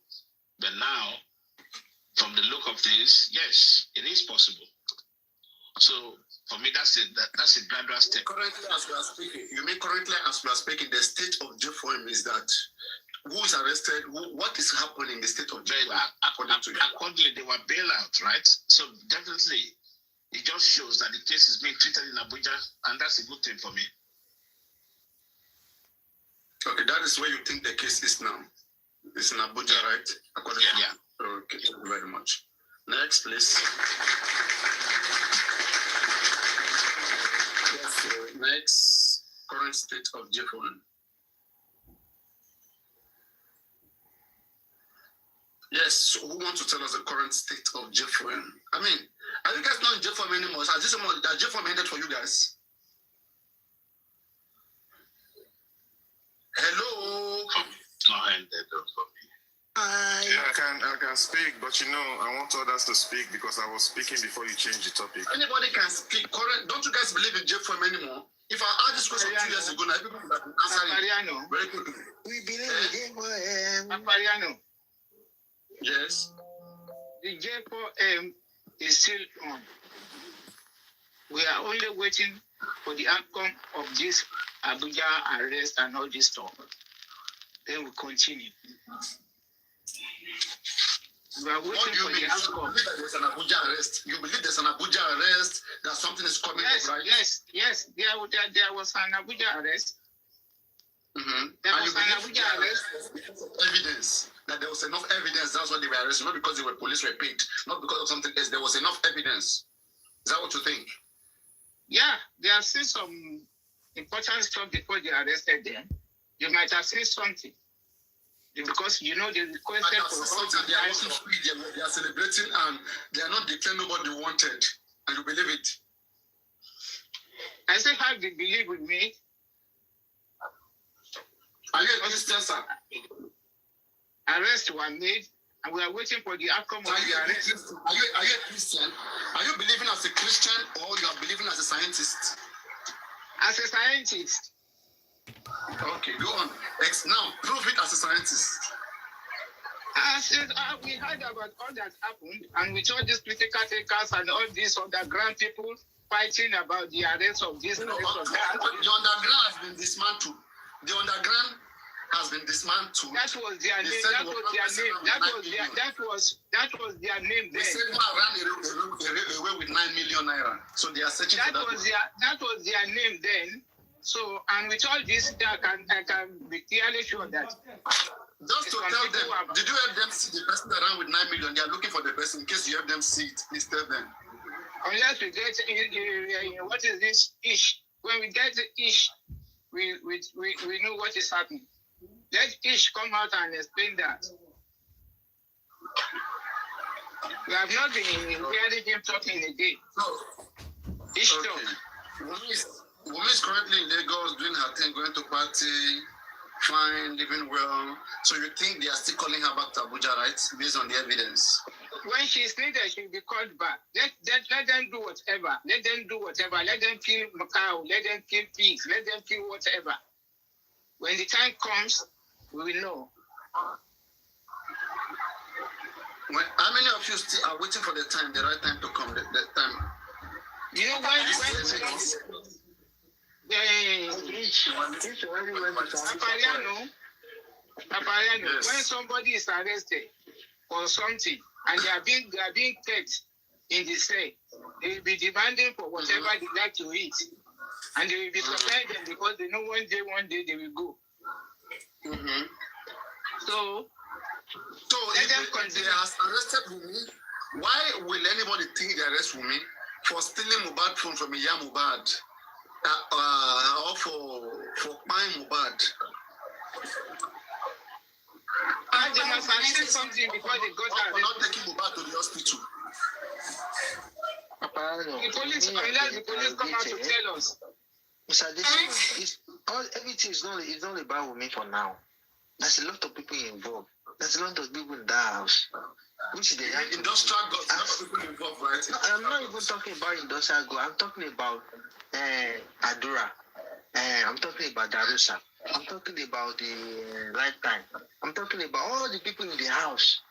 But now, from the look of things, yes, it is possible. So for me, that's a gradual step. Currently, as we are speaking, the state of JFOM is that who is arrested, what is happening in the state of JFOM? Accordingly, they were bailed out, right? So definitely, it just shows that the case is being treated in Abuja, and that's a good thing for me. Okay, that is where you think the case is now. It's in Abuja, right? Yeah. Okay, thank you very much. Next, please. Yes, next, current state of JFOM. Yes, who wants to tell us the current state of JFOM? I mean, are you guys not in JFOM anymore? Has JFOM ended for you guys? Hello? Not ended for me. Yeah, I can speak, but I want others to speak because I was speaking before you changed the topic. Anybody can speak. Don't you guys believe in JFOM anymore? If I asked this question 2 years ago, now people would have been answering very quickly. We believe in JFOM. Apariano, Yes. the J4M is still on. We are only waiting for the outcome of this Abuja arrest and all this stuff. Then we continue. We are What waiting do you for mean? the You outcome. believe that there's an Abuja arrest? You believe there's an Abuja arrest, that something is coming up, right? Yes. There was an Abuja arrest. Mm-hmm. There And was you an believe Abuja arrest. evidence, that there was enough evidence, that's why they were arrested, not because police were paid, not because of something else. There was enough evidence. Is that what you think? Yeah, they have seen some important stuff before they arrested them. You might have seen something. Because they requested for all the they are celebrating and they are not declaring nobody wanted. And you believe it? I say, have the belief with me. Are you a Christian, sir? Arrests were made, and we are waiting for the outcome of the arrest. Are you a Christian? Are you believing as a Christian or you are believing as a scientist? As a scientist. Okay, go on. Now, prove it as a scientist. I said, we heard about all that happened, and with all these political takers and all these underground people fighting about the arrest of this, arrest of that. The underground has been dismantled. The underground has been dismantled. That was their name. That was their name. They said one ran away with 9 million naira. So they are searching for that. That was their name then. So, and with all this, I can be clearly sure that. Just to tell them, did you help them see the person that ran with 9 million? They are looking for the person. In case you help them see it, please tell them. Unless we get what is this ish? When we get the ish, we know what is happening. Let ish come out and explain that. We have not been hearing him talking again. Ish talk. Woman is currently in Lagos doing her thing, going to party, fine, living well. So you think they are still calling her back to Abuja, right? Based on the evidence. When she is needed, she will be called back. Let them do whatever. Let them do whatever. Let them kill cow. Let them kill pigs. Let them kill whatever. When the time comes, we will know. How many of you still are waiting for the right time to come? The time. You know when somebody is arrested or something and they are being kept in the cell, they will be demanding for whatever they like to eat, and they will be preparing them because they know one day they will go. So if they are arrested Wunmi, why will anybody think they arrest Wunmi for stealing Mohbad phone from Iyabo Mohbad? Or for buying Mohbad. And they must have said something before they got out. For not taking Mohbad to the hospital. The police come out to tell us. Everything is not about me for now. There's a lot of people involved. There's a lot of people in that house. Which they have industrial goods, a lot of people involved, right? No, I'm not even talking about industrial goods. I'm talking about Adura. I'm talking about Darusa. I'm talking about the Lifetime. I'm talking about all the people in the house.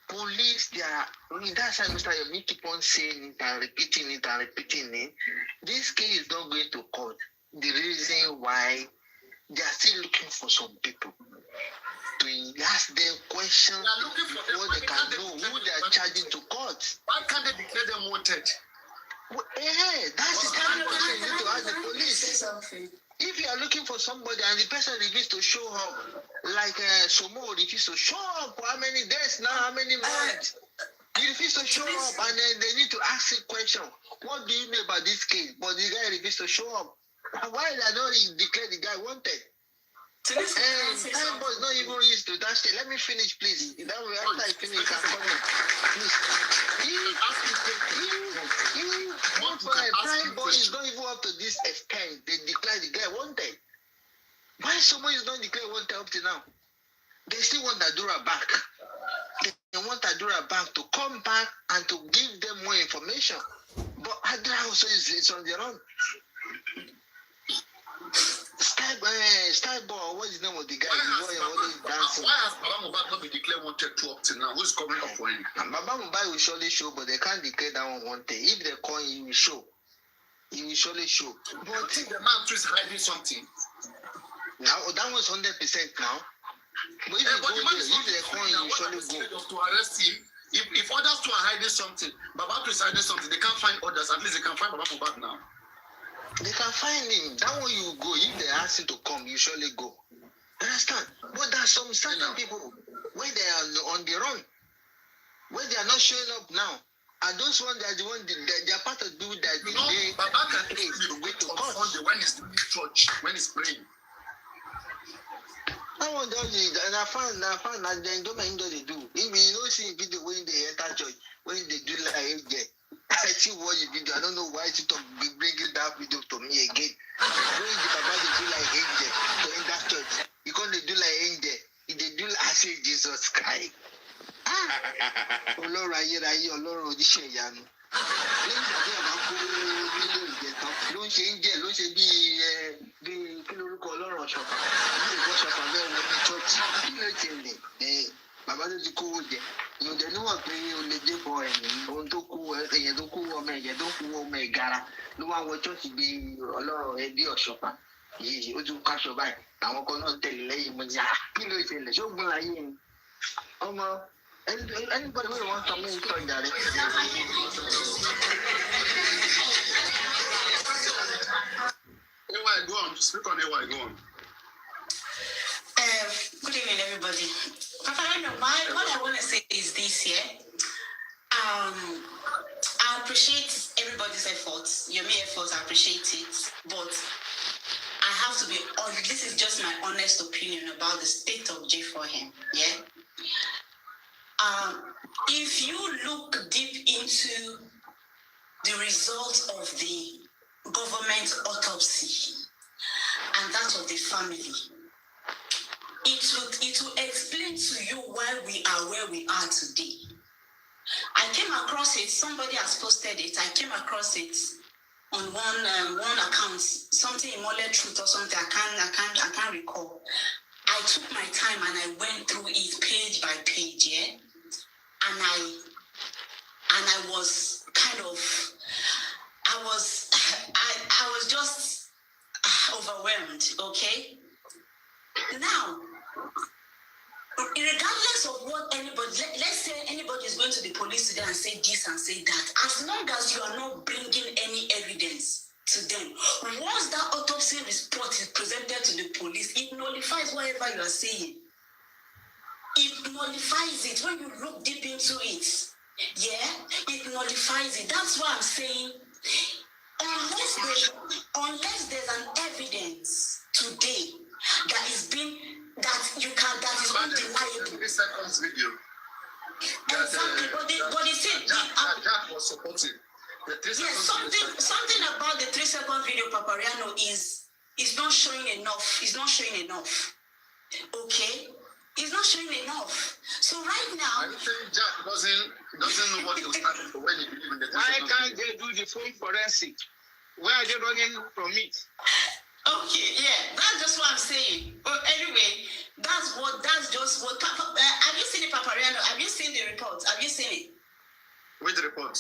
Police, that's why Mr. Yomi keep on saying it and repeating it. This case is not going to court. The reason why they are still looking for some people to ask them questions before they can know who they are charging to court. Why can't they declare them wanted? Well, that's the kind of question you need to ask the police. If you are looking for somebody and the person refuses to show up, like Somo refused to show up for how many days now, how many months? He refused to show up, and then they need to ask a question. What do you know about this case? But the guy refused to show up. Why did I not declare the guy wanted? Time boy is not even used to that stage. Let me finish, please. That way, after I finish, I'm coming. Please. Time boy is not even up to this extent. They declare the guy wanted. Why someone is not declared wanted up to now? They still want Adura back. They want Adura back to come back and to give them more information. But Adura also is on their own. Starboy, what is the name of the guy? Why has Baba Mohbad not been declared wanted to up till now? Who's coming up for him? Baba Mohbad will surely show, but they can't declare that one wanted. If they call him, he will show. He will surely show. But I think the man is hiding something. Now, that was 100% now. But if they call him, he will surely go. To arrest him, if others too are hiding something, Baba is hiding something, they can't find others. At least they can find Baba Mohbad now. They can find him. That one you go. If they ask you to come, you surely go. Understand? But there are some certain people where they are on the run, where they are not showing up now. And those ones that they are part of the people that they Baba can go to court when he's doing church, when he's praying. That one does it, and I found that they don't mind what they do. If you don't see video when they enter church, when they do like AJ. I see what you video. I don't know why you talk bringing that video to me again. When the Baba they do like angel to enter church, you can't do like angel. If they do like I say Jesus Christ. Ọlọ́run ayérayé Ọlọ́run oníṣẹ́ ìyanu. Lẹ́yìn ìgbàgbé àbá kó nínú ìjẹta ló ń ṣe angel ló ń ṣe bíi kí lórúkọ Ọlọ́run ọ̀ṣọ́fà. Ilé ìwọ ọ̀ṣọ́fà bẹ́ẹ̀ wọ ní church. Kí ló ti rìn? Bàbá tó ti kówó jẹ. Ìyọ̀dẹ̀ níwọ̀n pé o lè dé bọ ẹ̀yìn ohun tó kú ẹ̀yẹ̀ tó kú ọmọ ẹ̀yẹ̀ tó kú ọmọ ìgara ló wá wọ chọ́ọ̀chì bíi Ọlọ́run ẹbí ọ̀ṣọ́fà. yìí ó tún káṣọ báyìí àwọn kan náà tẹ̀lé lẹ́yìn mo ní kí ló ṣẹlẹ̀ ṣógun láyé ni ọmọ anybody wey wan come in talk jare. AY, go on. Speak on AY, go on. Good evening, everybody. Papa, what I want to say is this, yeah. I appreciate everybody's efforts. Your mere efforts, I appreciate it. But I have to be honest. This is just my honest opinion about the state of J for him, yeah. If you look deep into the results of the government autopsy and that of the family, it will explain to you why we are where we are today. I came across it. Somebody has posted it. I came across it on one account, something in Mole Truth or something. I can't recall. I took my time and I went through it page by page, yeah. And I was kind of, I was just overwhelmed. Okay. Now, regardless of what anybody, let's say anybody is going to the police today and say this and say that, as long as you are not bringing any evidence to them, once that autopsy report is presented to the police, it nullifies whatever you are saying. It nullifies it. When you look deep into it, yeah, it nullifies it. That's why I'm saying, unless there's an evidence today that is undeniable. 3 seconds video. Exactly, but it said Jack was supporting. The 3 seconds something about the 3-second video, Papariano, is not showing enough. It's not showing enough. Okay, it's not showing enough. So right now, I think Jack doesn't know what he was starting for when he believed in the 3 why seconds can't video. they do the full forensic? Where are they running from it? Okay, yeah, that's just what I'm saying. But anyway, that's just what. Have you seen the Papariano? Have you seen the report? Have you seen it? Which report?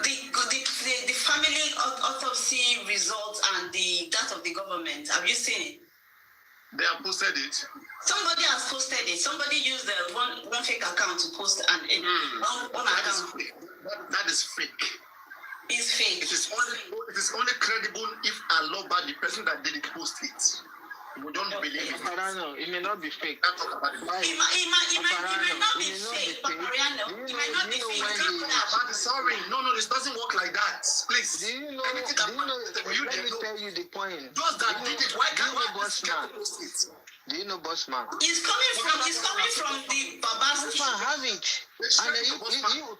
The family autopsy results and that of the government. Have you seen it? They have posted it. Somebody has posted it. Somebody used one fake account to post one account. That is fake. It's fake. It is only credible if Aloba, the person that did it, post it. We don't believe it. Paparano, it may not be fake. Can't talk about it. It might not be fake, Papariano. It might not be fake. Sorry, no, this doesn't work like that. Please. Do you know? Anything that Let me tell you the point. Those that did it, why can't Boss man? post it? Do you know Boss man? It's coming from the Babas. Boss man have it, and then you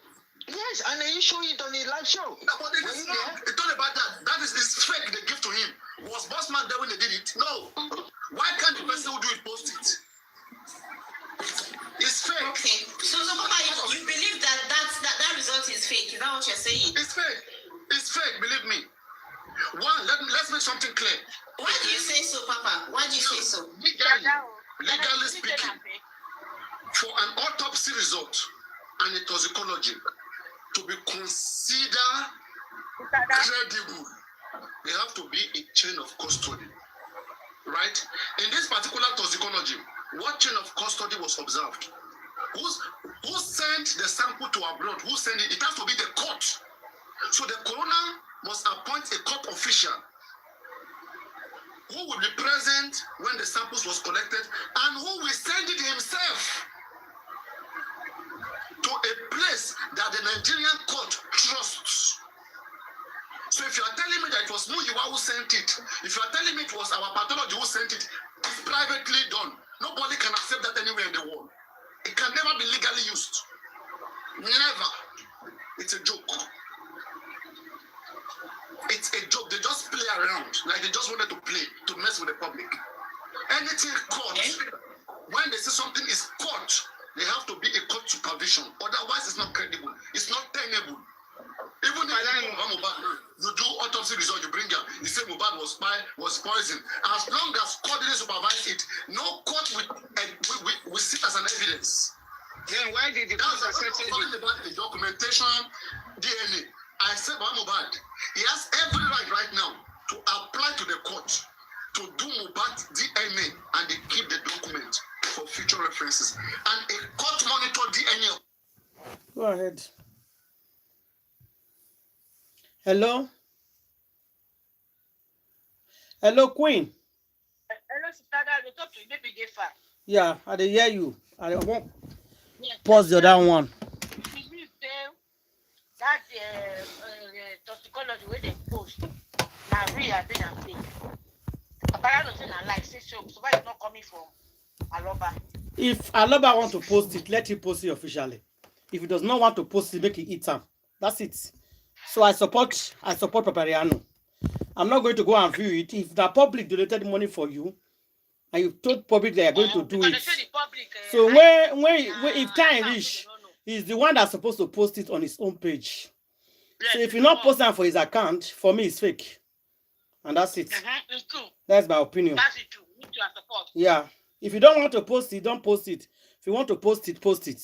yes, and then you show it on the live show. No, but it is not. It's not about that. That is this fake they give to him. Was Boss man there when they did it? No. Why can't the person who do it post it? It's fake. Okay. So Papa, you believe that result is fake? Is that what you're saying? It's fake. It's fake. Believe me. One, let's make something clear. Why do you say so, Papa? Why do you say so? Legally speaking, for an autopsy result and a toxicology to be considered credible, there have to be a chain of custody, right? In this particular toxicology, what chain of custody was observed? Who sent the sample to abroad? Who sent it? It has to be the court. So the coroner must appoint a court official who will be present when the samples was collected and who will send it himself to a place that the Nigerian court trusts. So if you are telling me that it was Muyiwa who sent it, if you are telling me it was our pathology who sent it, it's privately done. Nobody can accept that anywhere in the world. It can never be legally used. Never. It's a joke. It's a joke. They just play around. Like they just wanted to play, to mess with the public. Anything caught, when they say something is caught, there have to be a court supervision. Otherwise, it's not credible. It's not tenable. Even if you do autopsy result, you bring out, you say Mohbad was poisoned. As long as court didn't supervise it, no court will sit as an evidence. Then why did the court accept it? Talking about the documentation, DNA. I said Mohbad, he has every right now to apply to the court to to do Mohbad DNA and they keep the document for future references. And a court monitor DNA. Go ahead. Hello? Hello, Queen. Hello, sister. They talk to you. Maybe they far. Yeah, I dey hear you. I won't pause the other one. It means that toxicology where they post. Now, real, I've been and fake. Apparently, saying I like say so. So why it's not coming from Aloba? If Aloba want to post it, let him post it officially. If he does not want to post it, make it eat time. That's it. So I support Papariano. I'm not going to go and view it. If the public donated money for you, and you told public they are going to do it. So when if time reach, he's the one that's supposed to post it on his own page. Yes, so if you're not posting for his account, for me it's fake. And that's it. It's true. That's my opinion. That's it too. Me too, I support. Yeah. If you don't want to post it, don't post it. If you want to post it, post it.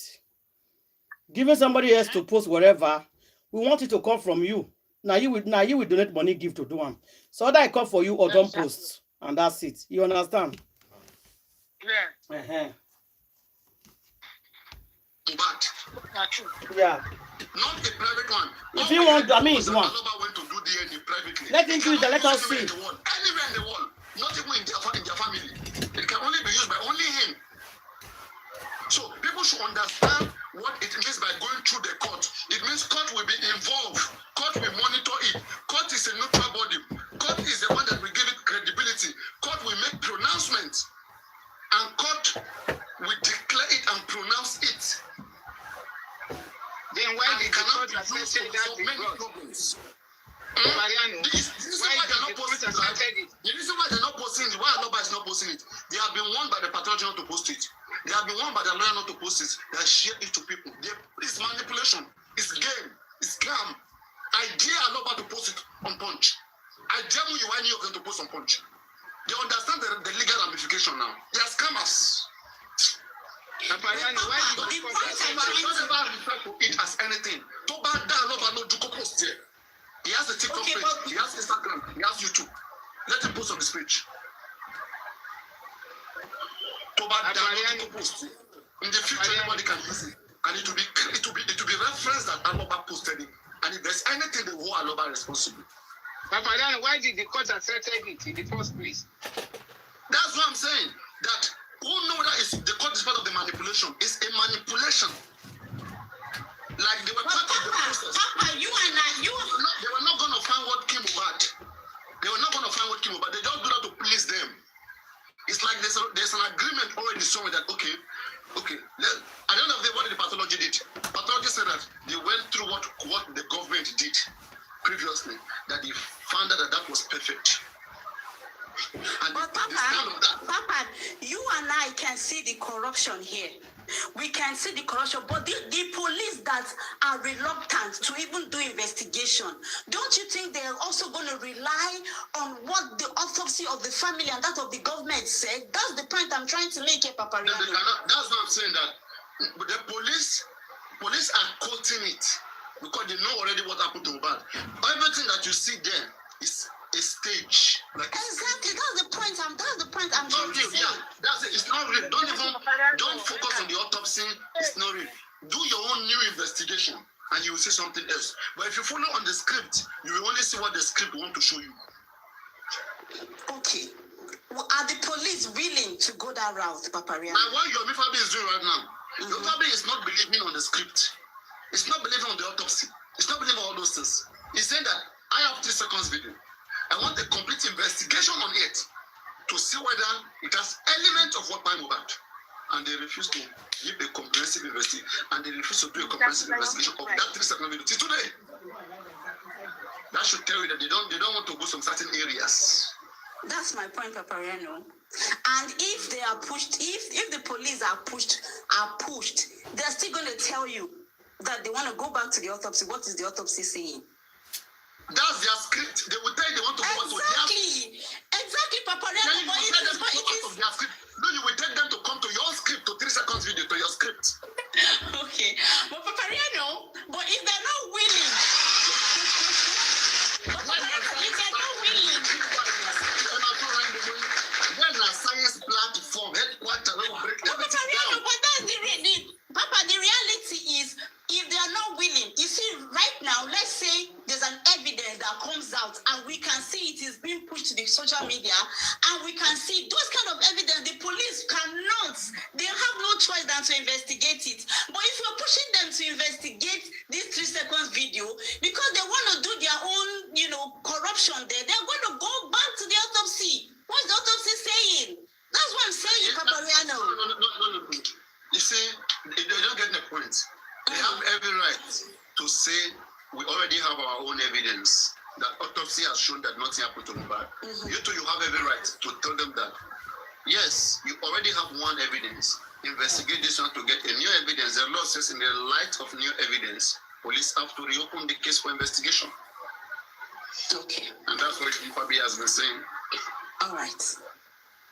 Giving somebody else to post whatever, we want it to come from you. Now you will donate money, give to do one. So that I come for you or don't post. And that's it. You understand? Yeah. But yeah. Not a private one. If you want, I mean, it's one. Went to do DNA privately. Let him do it. Let us see. Anywhere in the world, not even in their family. It can only be used by only him. So people should understand what it means by going through the court. It means court will be involved. Court will monitor it. Court is a neutral body. Court is the one that will give it credibility. Court will make pronouncements. And court will declare it and pronounce it. Then why did the court accept that many problems? The reason why they're not posting it, why Aloba is not posting it, they have been warned by the pathology not to post it. They have been warned by the lawyer not to post it. They share it to people. It's manipulation. It's game. It's scam. I dare Aloba to post it on Punch. I dare you why New York to post on Punch. They understand the legal ramification now. They are scammers. Why do you refer to it as anything? He has a TikTok page, he has Instagram, he has YouTube. Let him post on his page. In the future, anybody can use it, and it will be referenced that Aloba posted it. And if there's anything, they hold Aloba responsible. Papariano, why did the court accept it in the first place? That's what I'm saying. That who know that is the court is part of the manipulation. It's a manipulation. Like they were part of the process. Papa, you and I, they were not going to find what came about. They were not going to find what came about. They just do that to please them. It's like there's an agreement already somewhere that okay. I don't know what the pathology did. Pathology said that they went through what the government did previously, that they found out that was perfect. And but Papa, you and I can see the corruption here. We can see the corruption, but the police that are reluctant to even do investigation, don't you think they're also going to rely on what the autopsy of the family and that of the government said? That's the point I'm trying to make here, Papa. That's what I'm saying, that the police are quoting it because they know already what happened to Mohbad. Everything that you see there is a stage. Like exactly, that's the point I'm trying to say. Yeah, that's it. It's not real. Don't focus on the autopsy. It's not real. Do your own new investigation and you will see something else. But if you follow on the script, you will only see what the script want to show you. Okay. Well, are the police willing to go that route, Papariano? And what your Mifabi is doing right now, your Mifabi is not believing on the script. It's not believing on the autopsy. It's not believing on all those things. He's saying that I have 3 seconds video. I want a complete investigation on it to see whether it has elements of what my Mohbad. And they refuse to give a comprehensive investigation. And they refuse to do a comprehensive investigation of that 3-second video. Till today. That should tell you that they don't want to go some certain areas. That's my point, Papariano. And if they are pushed, if the police are pushed, they're still going to tell you that they want to go back to the autopsy. What is the autopsy saying? That's their script. They will tell you they want to go back to their script. Exactly, Papariano. Then you will tell them to go back to their script. No, you will tell them to come to your script, to 3 seconds video, to your script. Okay. But Papariano, if they're not willing, comes out and we can see it is being pushed to the social media, and we can see those kind of evidence, the police cannot, they have no choice than to investigate it. But if you're pushing them to investigate this 3 seconds video because they want to do their own, corruption there, they're going to go back to the autopsy. What's the autopsy saying? That's what I'm saying, Papariano. No. You see, they don't get the point. They have every right to say we already have our own evidence that autopsy has shown that nothing happened to Mohbad. You two, you have every right to tell them that, yes, you already have one evidence. Investigate this one to get a new evidence. The law says in the light of new evidence, police have to reopen the case for investigation. Okay. And that's what Fabi has been saying. All right.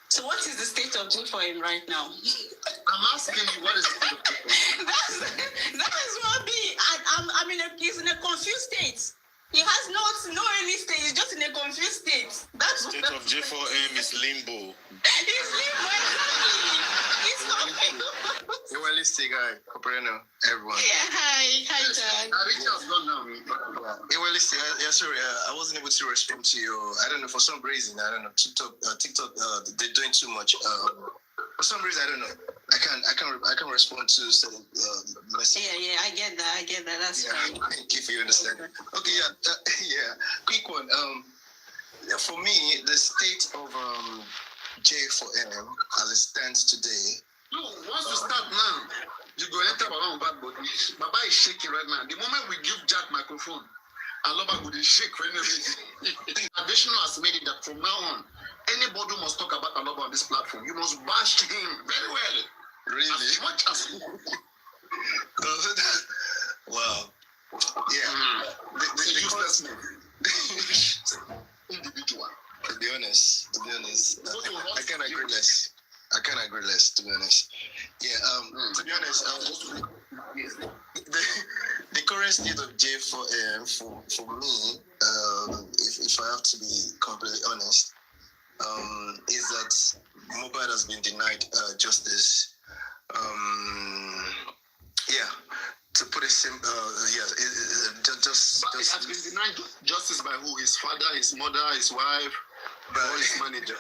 So what is the state of J for him right now? I'm asking you, what is the state of J? That is what he's in a confused state. He has no any state. He's just in a confused state. That's State of J4M is limbo. He's limbo. He's You were listening, everyone. Yeah, hi, John. Richard's gone now. You were listening. Sorry, I wasn't able to respond to you. I don't know, for some reason, I don't know. TikTok, they're doing too much. For some reason, I don't know. I can't respond to certain messages. Yeah, I get that. That's fine. Thank you for your understanding. Okay, yeah. Quick one. For me, the state of J4M as it stands today. No, once you start now, you go enter Baba Mohbad body. Baba is shaking right now. The moment we give Jack microphone, Aloba would shake for anything. Additional has made it that from now on, anybody must talk about Aloba on this platform. You must bash him very well. Really? As much as wow. Yeah. The useless name. Individual. To be honest, I can't agree less. To be honest. Yeah. To be honest, the current state of J4M for me, if I have to be completely honest, is that Mohbad has been denied justice. To put it simple, just he has been denied justice by who? His father, his mother, his wife, or his manager.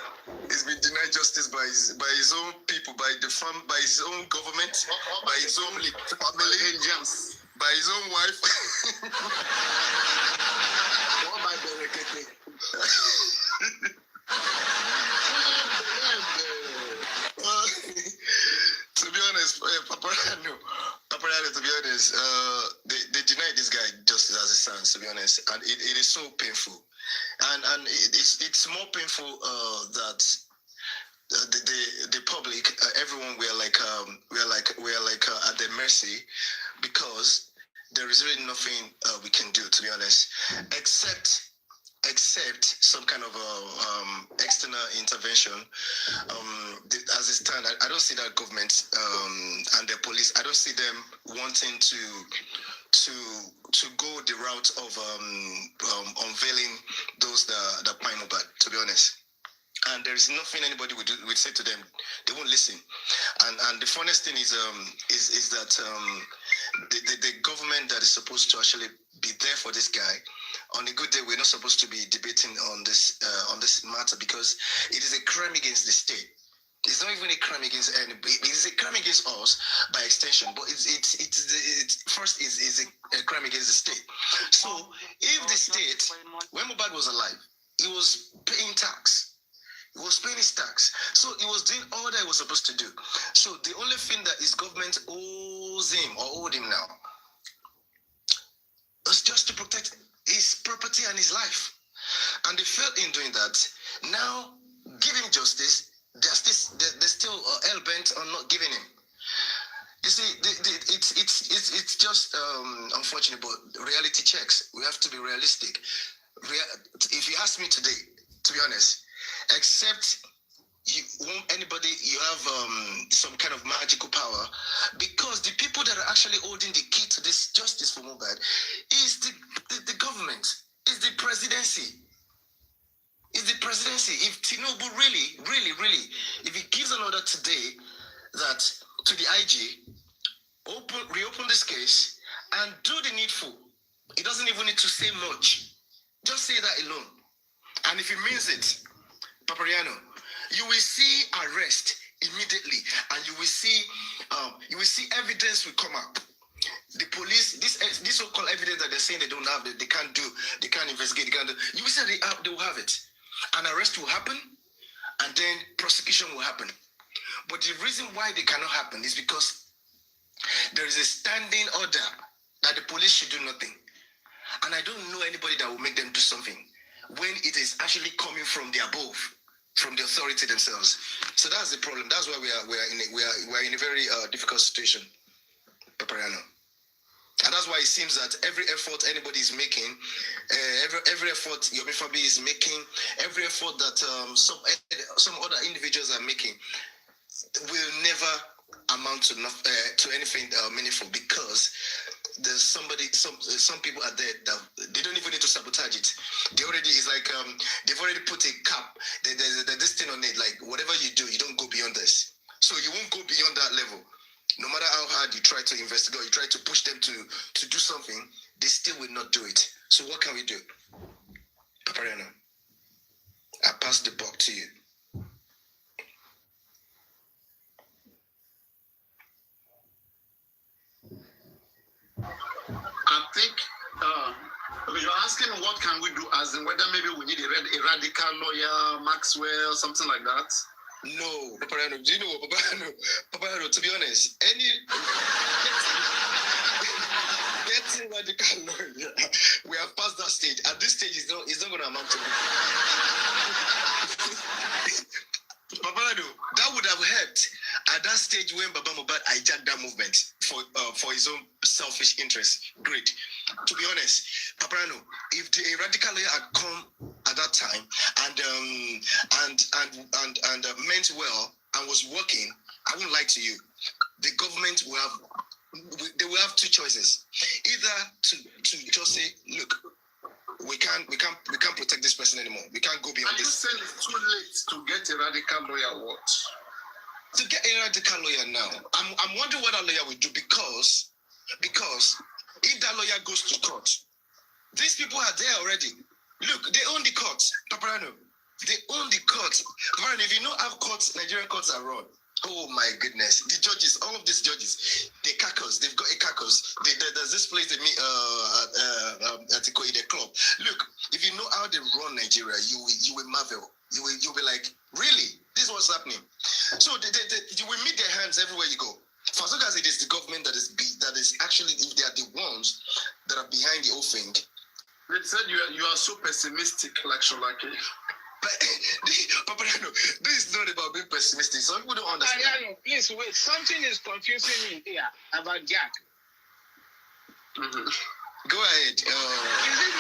He's been denied justice by his own people, by his own government, by his own family, by his own wife. Or by Berekete. To be honest, Paparano, to be honest, they denied this guy justice as it stands, to be honest, and it is so painful, and it's more painful that the public, everyone, we are at their mercy, because there is really nothing we can do, to be honest, except some kind of external intervention. As it stands, I don't see that government and the police, I don't see them wanting to go the route of unveiling those that pine Mohbad, to be honest. And there is nothing anybody would say to them. They won't listen. And the funniest thing is that the government that is supposed to actually be there for this guy, on a good day, we're not supposed to be debating on this matter, because it is a crime against the state. It's not even a crime against anybody. It is a crime against us by extension, but it's first is a crime against the state. So if the state, when Mohbad was alive, he was paying tax. He was paying his tax. So he was doing all that he was supposed to do. So the only thing that his government owes him, or owed him now, was just to protect his property and his life. And they failed in doing that. Now, give him justice. They're still hell-bent on not giving him. You see, it's just unfortunate, but reality checks. We have to be realistic. If you ask me today, to be honest, except you have some kind of magical power, because the people that are actually holding the key to this justice for Mohbad is the government, is the presidency. If Tinubu really, if he gives an order today that to the IG, reopen this case and do the needful, he doesn't even need to say much. Just say that alone. And if he means it, Papariano, you will see arrest immediately, and you will see evidence will come up. The police, this so-called evidence that they're saying they don't have, they can't do, they can't investigate, they can't do, you will say they will have it. An arrest will happen, and then prosecution will happen. But the reason why they cannot happen is because there is a standing order that the police should do nothing. And I don't know anybody that will make them do something when it is actually coming from the above, from the authority themselves. So that's the problem. That's why we are in a very difficult situation, Papariano. And that's why it seems that every effort anybody is making, every effort Yomi Fabi is making, every effort that some other individuals are making will never amount to anything meaningful, because there's some people are there that they don't even need to sabotage it. They already, it's like they've already put a cap. There's this thing on it, like whatever you do, you don't go beyond this. So you won't go beyond that level. No matter how hard you try to investigate, you try to push them to do something, they still will not do it. So what can we do? Papariano, I pass the buck to you. I think you're asking what can we do, as in whether maybe we need a radical lawyer, Maxwell, something like that. No, Papariano, do you know what, Papariano, to be honest, getting radical lawyer, we have passed that stage. At this stage, it's not going to amount to Papariano, that would have helped at that stage when Baba Mohbad hijacked that movement for his own selfish interest. Great. To be honest, Papariano, if the radical lawyer had come at that time and meant well and was working, I won't lie to you, the government will have two choices. Either to just say, look, we can't protect this person anymore. We can't go beyond this. Are you saying it's too late to get a radical lawyer? What? To get a radical lawyer now, I'm wondering what that lawyer will do, because if that lawyer goes to court, these people are there already. Look, they own the court, Papariano. They own the court. Papariano, if you know how Nigerian courts are run, oh my goodness, the judges, all of these judges, they've got a carcass. There's this place they meet Etiko in the club. Look, if you know how they run Nigeria, you will marvel. You'll be like, really? This is what's happening. So you will meet their hands everywhere you go. For as long as it is the government that is actually, if they are the ones that are behind the whole thing. They said you are so pessimistic, like Sholake. But Papariano, this is not about being pessimistic. Some people don't understand. Mariano, please wait. Something is confusing me here about Jack. Mm-hmm. Go ahead. Is this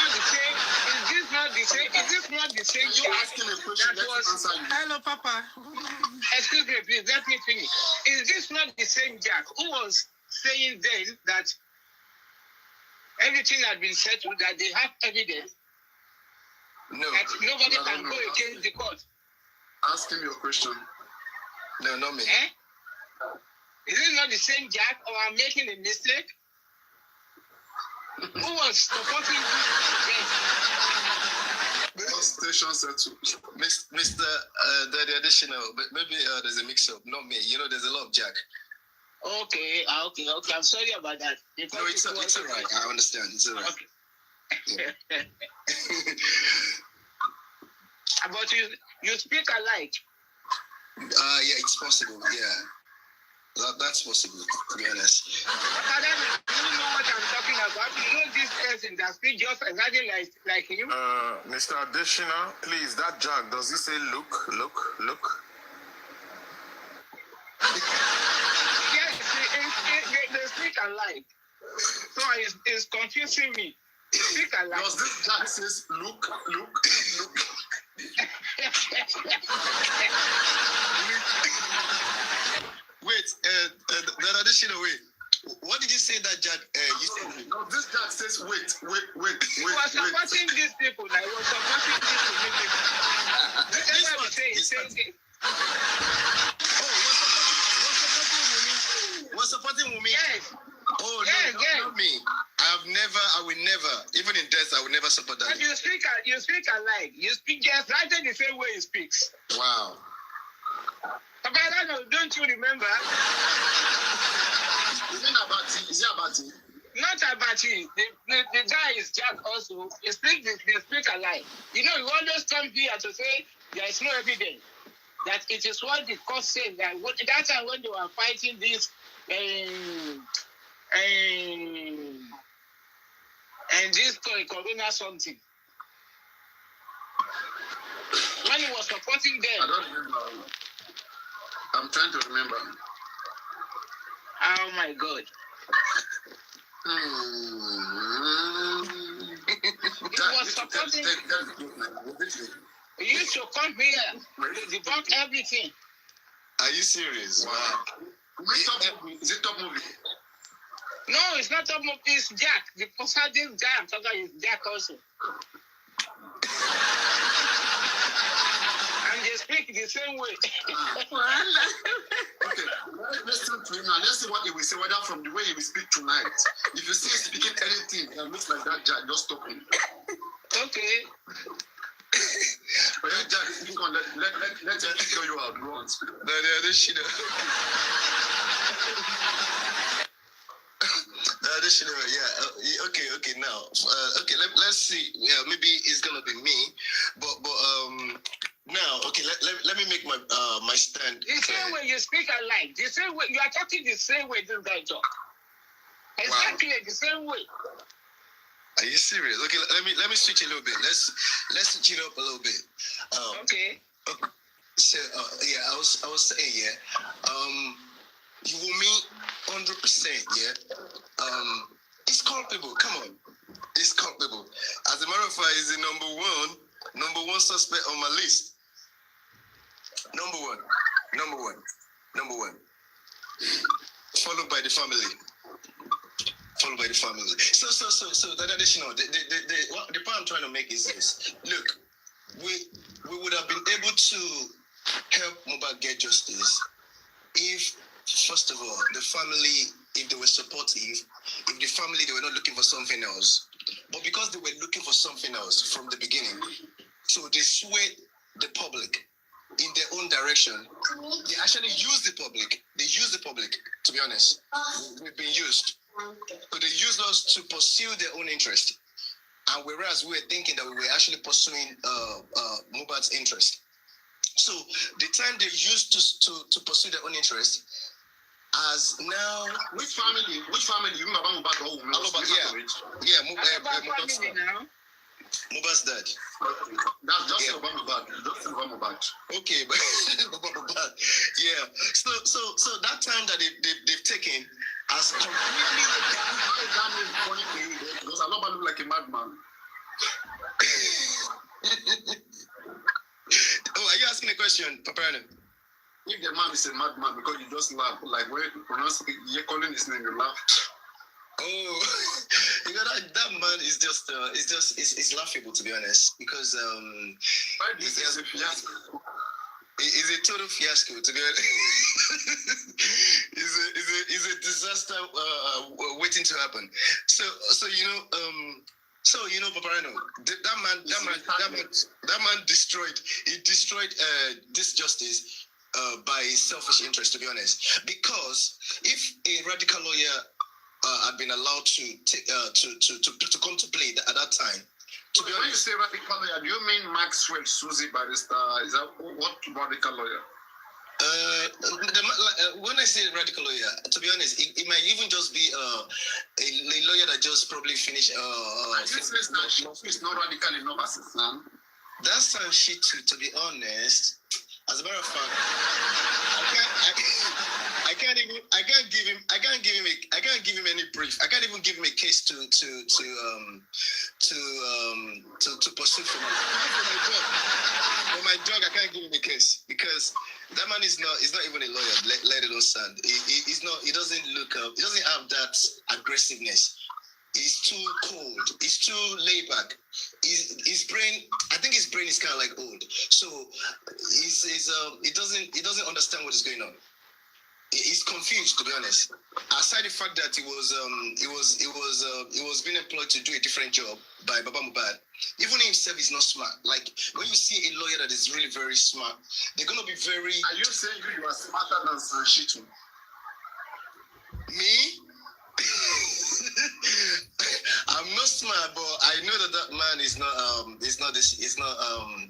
not the same? Is this not the same? You asking a question that was. Hello, Papa. Excuse me, please. Let me finish. Is this not the same Jack who was saying then that everything had been settled, that they have evidence? No. That nobody can go against the court? Ask him your question. No, not me. Is this not the same Jack, or I'm making a mistake? Who was supporting this? Station settled. Mr. The additional, but maybe there's a mix-up. Not me. You know, there's a lot of Jack. Okay. I'm sorry about that. No, it's all right. I understand. It's all right. Okay. Yeah. But you speak alike. Yeah, it's possible. Yeah, that's possible. To be honest. But you know what I'm talking about. You know this person that speaks just exactly like him. Mr. Additional, please. That Jack, does he say look? Yes, they speak alike. So it's confusing me. Speak alike. Does this Jack says look? Wait, the additional way. What did you say that Jack? You said? No, this Jack says wait. He was supporting these people. I was supporting these people. Was supporting Wumi? Yes. Oh, yes, no, not me. I will never, even in death, I would never support that. But you speak alike. You speak exactly the same way he speaks. Wow. Papa, don't you remember? Is it Abati? Not Abati. The guy is Jack also. They speak alike. You know, you always come here to say there is no evidence. That it is what the court said. That time when they were fighting this and this corona something. When he was supporting them. I don't remember. I'm trying to remember. Oh my God. He was supporting. He used to come here to debunk everything. Are you serious? Wow. Is it top movie? No, it's not top movie. It's Jack. The person, this guy I'm talking about is Jack also. And they speak the same way. Okay, listen to him now. Let's see what he will say, whether from the way he will speak tonight. If you see him speaking anything that looks like that, Jack, just stop him. Okay. But yeah, Jack, speak on. Let him figure you out. Go on, speak. This shit. Okay. Now, let's see. Yeah, maybe it's gonna be me, but now, okay. Let me make my stand. The same way you speak alike. The same way you are talking the same way this guy talk. Exactly the same way. Are you serious? Okay, let me switch a little bit. Let's switch it up a little bit. Okay. So I was saying you will meet 100%. Yeah. It's culpable. Come on, it's culpable. As a matter of fact, he's the number one suspect on my list. Number one. Followed by the family. So that additional, the point I'm trying to make is this. Look, we would have been able to help Mohbad get justice if, first of all, the family, if they were supportive, if the family, they were not looking for something else. But because they were looking for something else from the beginning, so they swayed the public in their own direction. They actually used the public. To be honest. We've been used. So they used us to pursue their own interest. And whereas we were thinking that we were actually pursuing Mohbad's interest. So the time they used to pursue their own interest as now. Which family? You remember Mohbad? Mohbad's dad. Mohbad's dad. That's just Mohbad. Okay, but Mohbad. Yeah. So that time that they've taken as completely. Because I look like a madman. Oh, are you asking a question, Paparano? If the man is a madman because you just laugh, like when you pronounce, you're calling his name, you laugh. Oh, you know that man is just it's laughable, to be honest, because This is a fiasco. It's a total fiasco, to be honest. It's a disaster waiting to happen. So Paparano, that man destroyed this justice by selfish interest, to be honest. Because if a radical lawyer had been allowed to come to play at that time. To be when honest, you say radical lawyer, do you mean Maxwell Susie Barrister? Is that what radical lawyer? When I say radical lawyer, to be honest, it might even just be a lawyer that just probably finished. It's not radical enough as it sounds. That sounds shit to be honest. As a matter of fact, I can't give him any brief. I can't even give him a case to pursue for my drug. I can't give him a case because that man is not even a lawyer. Let alone stand. He doesn't have that aggressiveness. He's too cold. He's too laid back. His brain, I think his brain is kind of like old. So he doesn't understand what is going on. he's confused, to be honest. Aside the fact that he was being employed to do a different job by Baba Mohbad, even himself is not smart. Like when you see a lawyer that is really very smart, they're gonna be very. Are you saying you are smarter than Sanshitu? Me? I'm not smart, but I know that man is not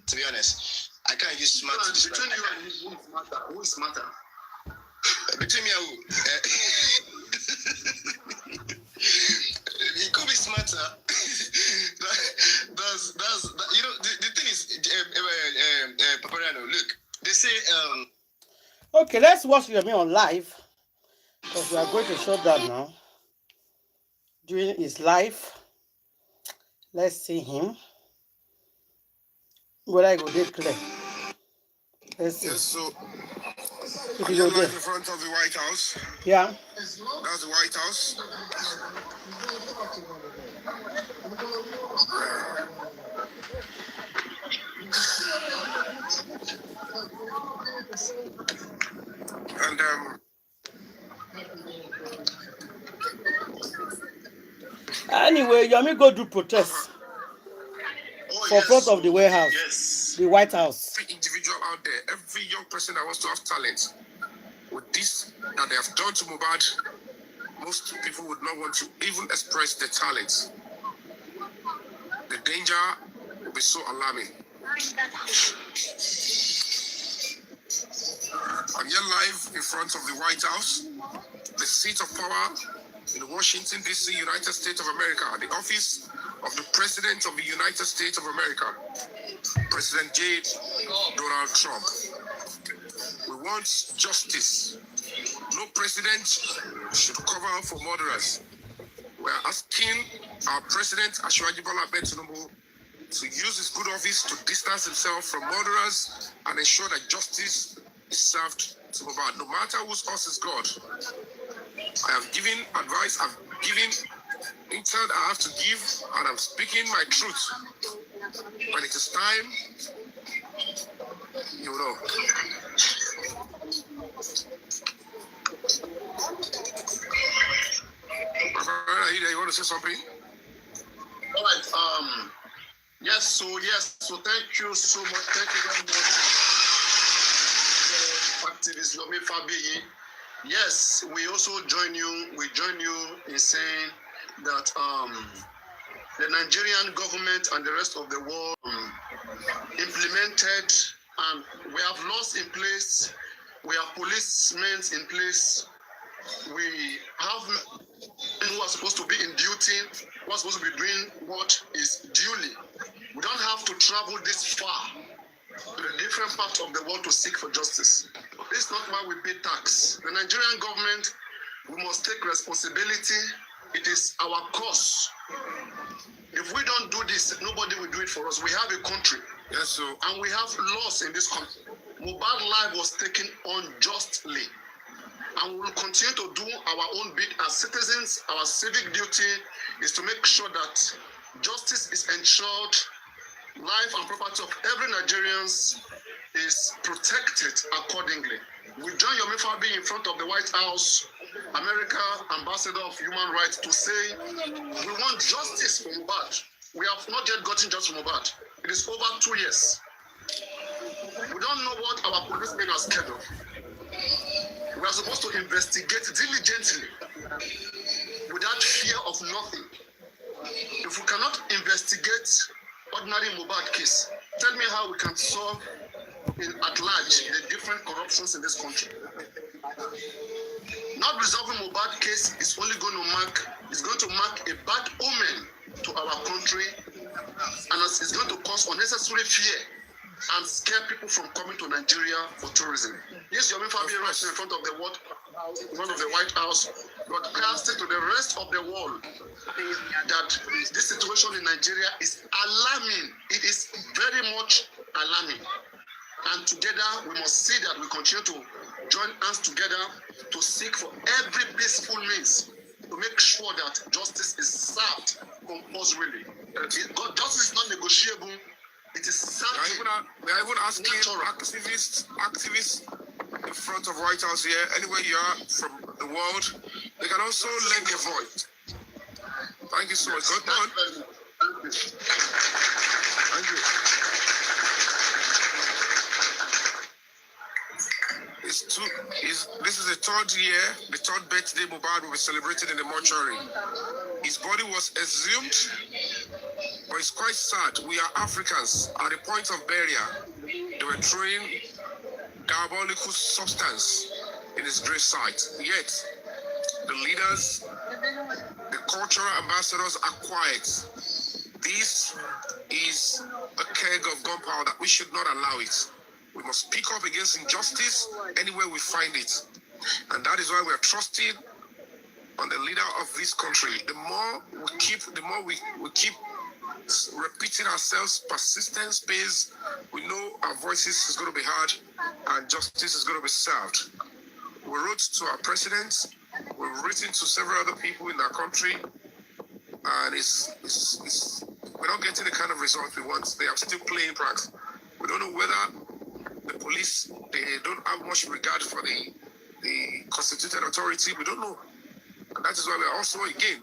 to be honest, I can't use smart to describe. Between you and him, who is smarter? Between me and who? He could be smarter. that's you know the thing is, Papariano, look, they say Okay, let's watch Yomi on live because we are going to shut down now. During his life, let's see him. Whether I go there clear. Let's see. Yes, so If are you you go live there. in front of the White House? Yeah. That's the White House. And Anyway, Yomi go do protest for front of the warehouse, the White House. every individual out there, every young person that wants to have talent, with this that they have done to Mohbad, most people would not want to even express their talents. The danger will be so alarming. I'm here live in front of the White House, the seat of power in Washington, D.C., United States of America, the office of the President of the United States of America, President J. Donald Trump. We want justice. No president should cover up for murderers. We are asking our President, Asiwaju Bola Ahmed Tinubu, to use his good office to distance himself from murderers and ensure that justice is served to Mohbad. No matter whose us is God. I have given advice, I've given intel I have to give, and I'm speaking my truth. When it is time, you know. You want to say something? All right. Yes. So thank you so much. Thank you very much, activist Yomi Fabiyi. Yes, we also join you. We join you in saying that the Nigerian government and the rest of the world implemented, and we have laws in place. We have policemen in place. We have who are supposed to be in duty, who are supposed to be doing what is duly. We don't have to travel this far to the different parts of the world to seek for justice. This is not why we pay tax. The Nigerian government, we must take responsibility. It is our cause. If we don't do this, nobody will do it for us. We have a country. Yes, so. And we have laws in this country. Mohbad's life was taken unjustly. And we will continue to do our own bit as citizens. Our civic duty is to make sure that justice is ensured, life and property of every Nigerian is protected accordingly. We join Yomi Fabiyi in front of the White House, America, Ambassador of Human Rights, to say we want justice for Mohbad. We have not yet gotten justice for Mohbad. It is over 2 years. We don't know what our policemen are scheduled. We are supposed to investigate diligently without fear of nothing. If we cannot investigate ordinary Mohbad case, tell me how we can solve at large the different corruptions in this country. Not resolving Mohbad case is only going to mark a bad omen to our country, and it's going to cause unnecessary fear and scare people from coming to Nigeria for tourism. Yes, Yomi Fabiyi right in front of the White House, broadcasting to the rest of the world that this situation in Nigeria is alarming. It is very much alarming. And together we must see that we continue to join hands together to seek for every peaceful means to make sure that justice is served compulsorily. Justice is not negotiable. It is something. We are even asking activists, in front of White House here, anywhere you are from the world, they can also lend their voice. Thank you so much. Good on. Thank you. This is the third year, the third birthday Mohbad will be celebrated in the mortuary. His body was exhumed, but it's quite sad. We are Africans. At the point of burial, they were throwing diabolical substance in his grave site. Yet, the leaders, the cultural ambassadors are quiet. This is a keg of gunpowder. We should not allow it. We must speak up against injustice anywhere we find it. And that is why we are trusting on the leader of this country. The more we keep repeating ourselves, persistence based, we know our voices is going to be heard and justice is going to be served. We wrote to our president, we've written to several other people in our country, and we're not getting the kind of results we want. They are still playing pranks. We don't know whether the police, they don't have much regard for the constituted authority. We don't know. And that is why we are also again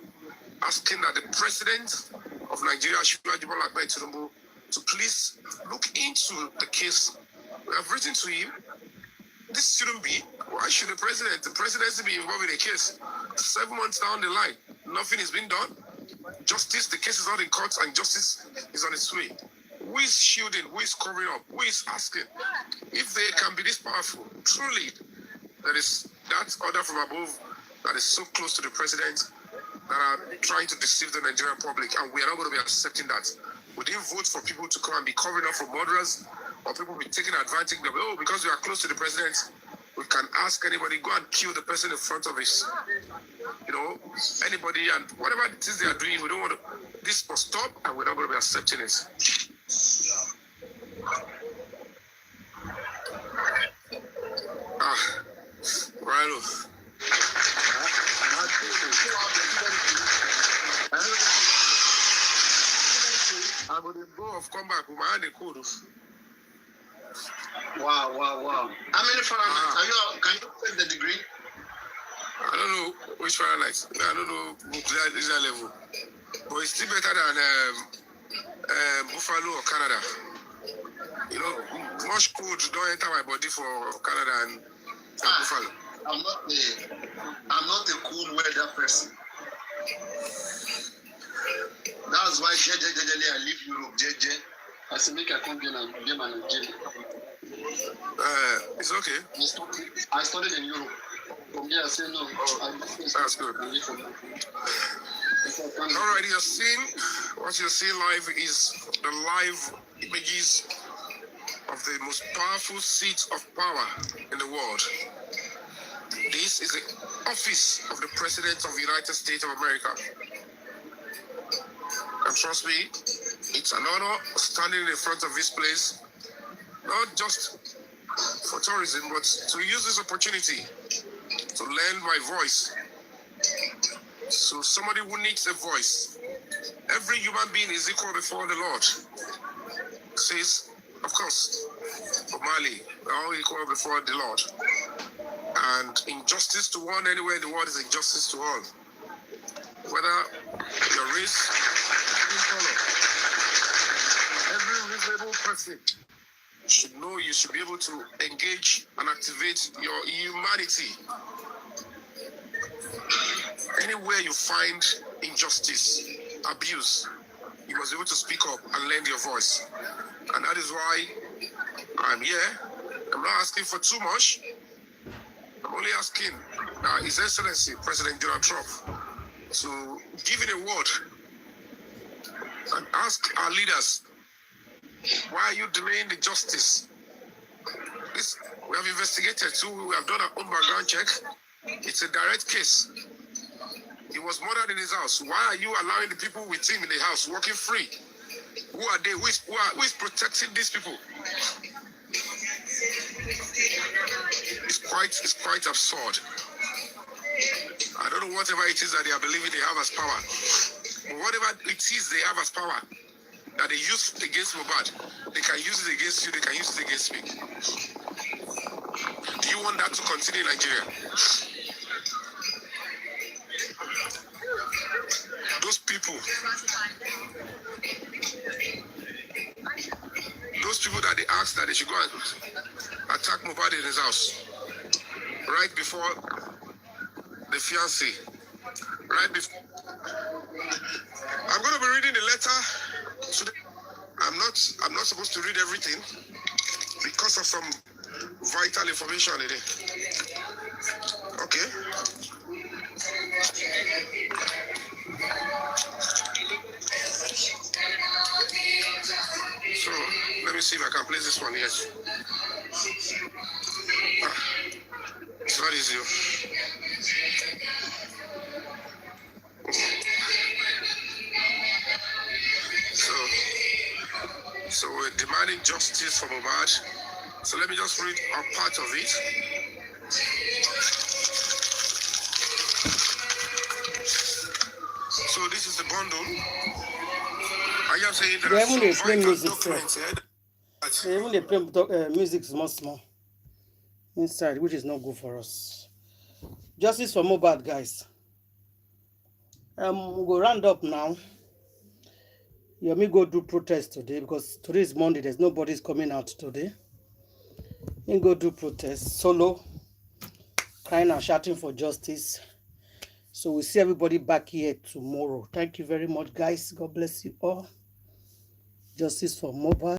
asking that the president of Nigeria, to please look into the case. We have written to him. This shouldn't be. Why should the presidency be involved in a case? 7 months down the line, nothing has been done. Justice, the case is not in court and justice is on its way. Who is shielding? Who is covering up? Who is asking? If they can be this powerful, truly, there is that order from above that is so close to the president that are trying to deceive the Nigerian public, and we are not going to be accepting that. We didn't vote for people to come and be covering up for murderers, or people be taking advantage of, oh, because we are close to the president, we can ask anybody, go and kill the person in front of us. Anybody, and whatever it is they are doing, we don't want to, this must stop, and we're not going to be accepting it. Rilo. I'm going to go off, come back with my hand in code. Wow. How many Fahrenheit? Can you take the degree? I don't know which Fahrenheit. I don't know nuclear level. But it's still better than Buffalo or Canada. Much cold don't enter my body for Canada and Buffalo. I'm not a cool weather person. That's why I leave Europe. I said, make a come here and be my Nigeria. It's okay. I studied in Europe. From here, I say no. That's good. Alright, what you're seeing live is the live images of the most powerful seat of power in the world. This is the office of the President of the United States of America. And trust me, it's an honor standing in front of this place, not just for tourism, but to use this opportunity to lend my voice. So somebody who needs a voice, every human being is equal before the Lord. Says, of course, Omali, we're all equal before the Lord. And injustice to one anywhere in the world is injustice to all. Whether your race, color, every reasonable person should know you should be able to engage and activate your humanity. Anywhere you find injustice, abuse, you must be able to speak up and lend your voice. And that is why I'm here. I'm not asking for too much. I'm only asking His Excellency, President Donald Trump, to give it a word and ask our leaders, why are you delaying the justice? We have investigated too. We have done our own background check. It's a direct case. He was murdered in his house. Why are you allowing the people with him in the house working free? Who are they? Who is protecting these people? It's quite absurd. I don't know whatever it is that they are believing they have as power. But whatever it is they have as power that they use against Mohbad, they can use it against you, they can use it against me. Do you you want that to continue in Nigeria? Those people that they asked that they should go and attack Mohbad in his house right before the fiancé, right before. I'm going to be reading the letter today. I'm not supposed to read everything because of some vital information in it. Okay. So let me see if I can place this one. Yes. It's not easy. So we're demanding justice for Mohbad. So let me just read a part of it. So this is the bundle. I am saying there are some vital documents here. They even they play music small inside, which is not good for us. Justice for Mohbad, guys. We'll go round up now. You may go do protest today because today is Monday. There's nobody's coming out today. You go do protest solo, crying and shouting for justice. So we'll see everybody back here tomorrow. Thank you very much, guys. God bless you all. Justice for Mohbad.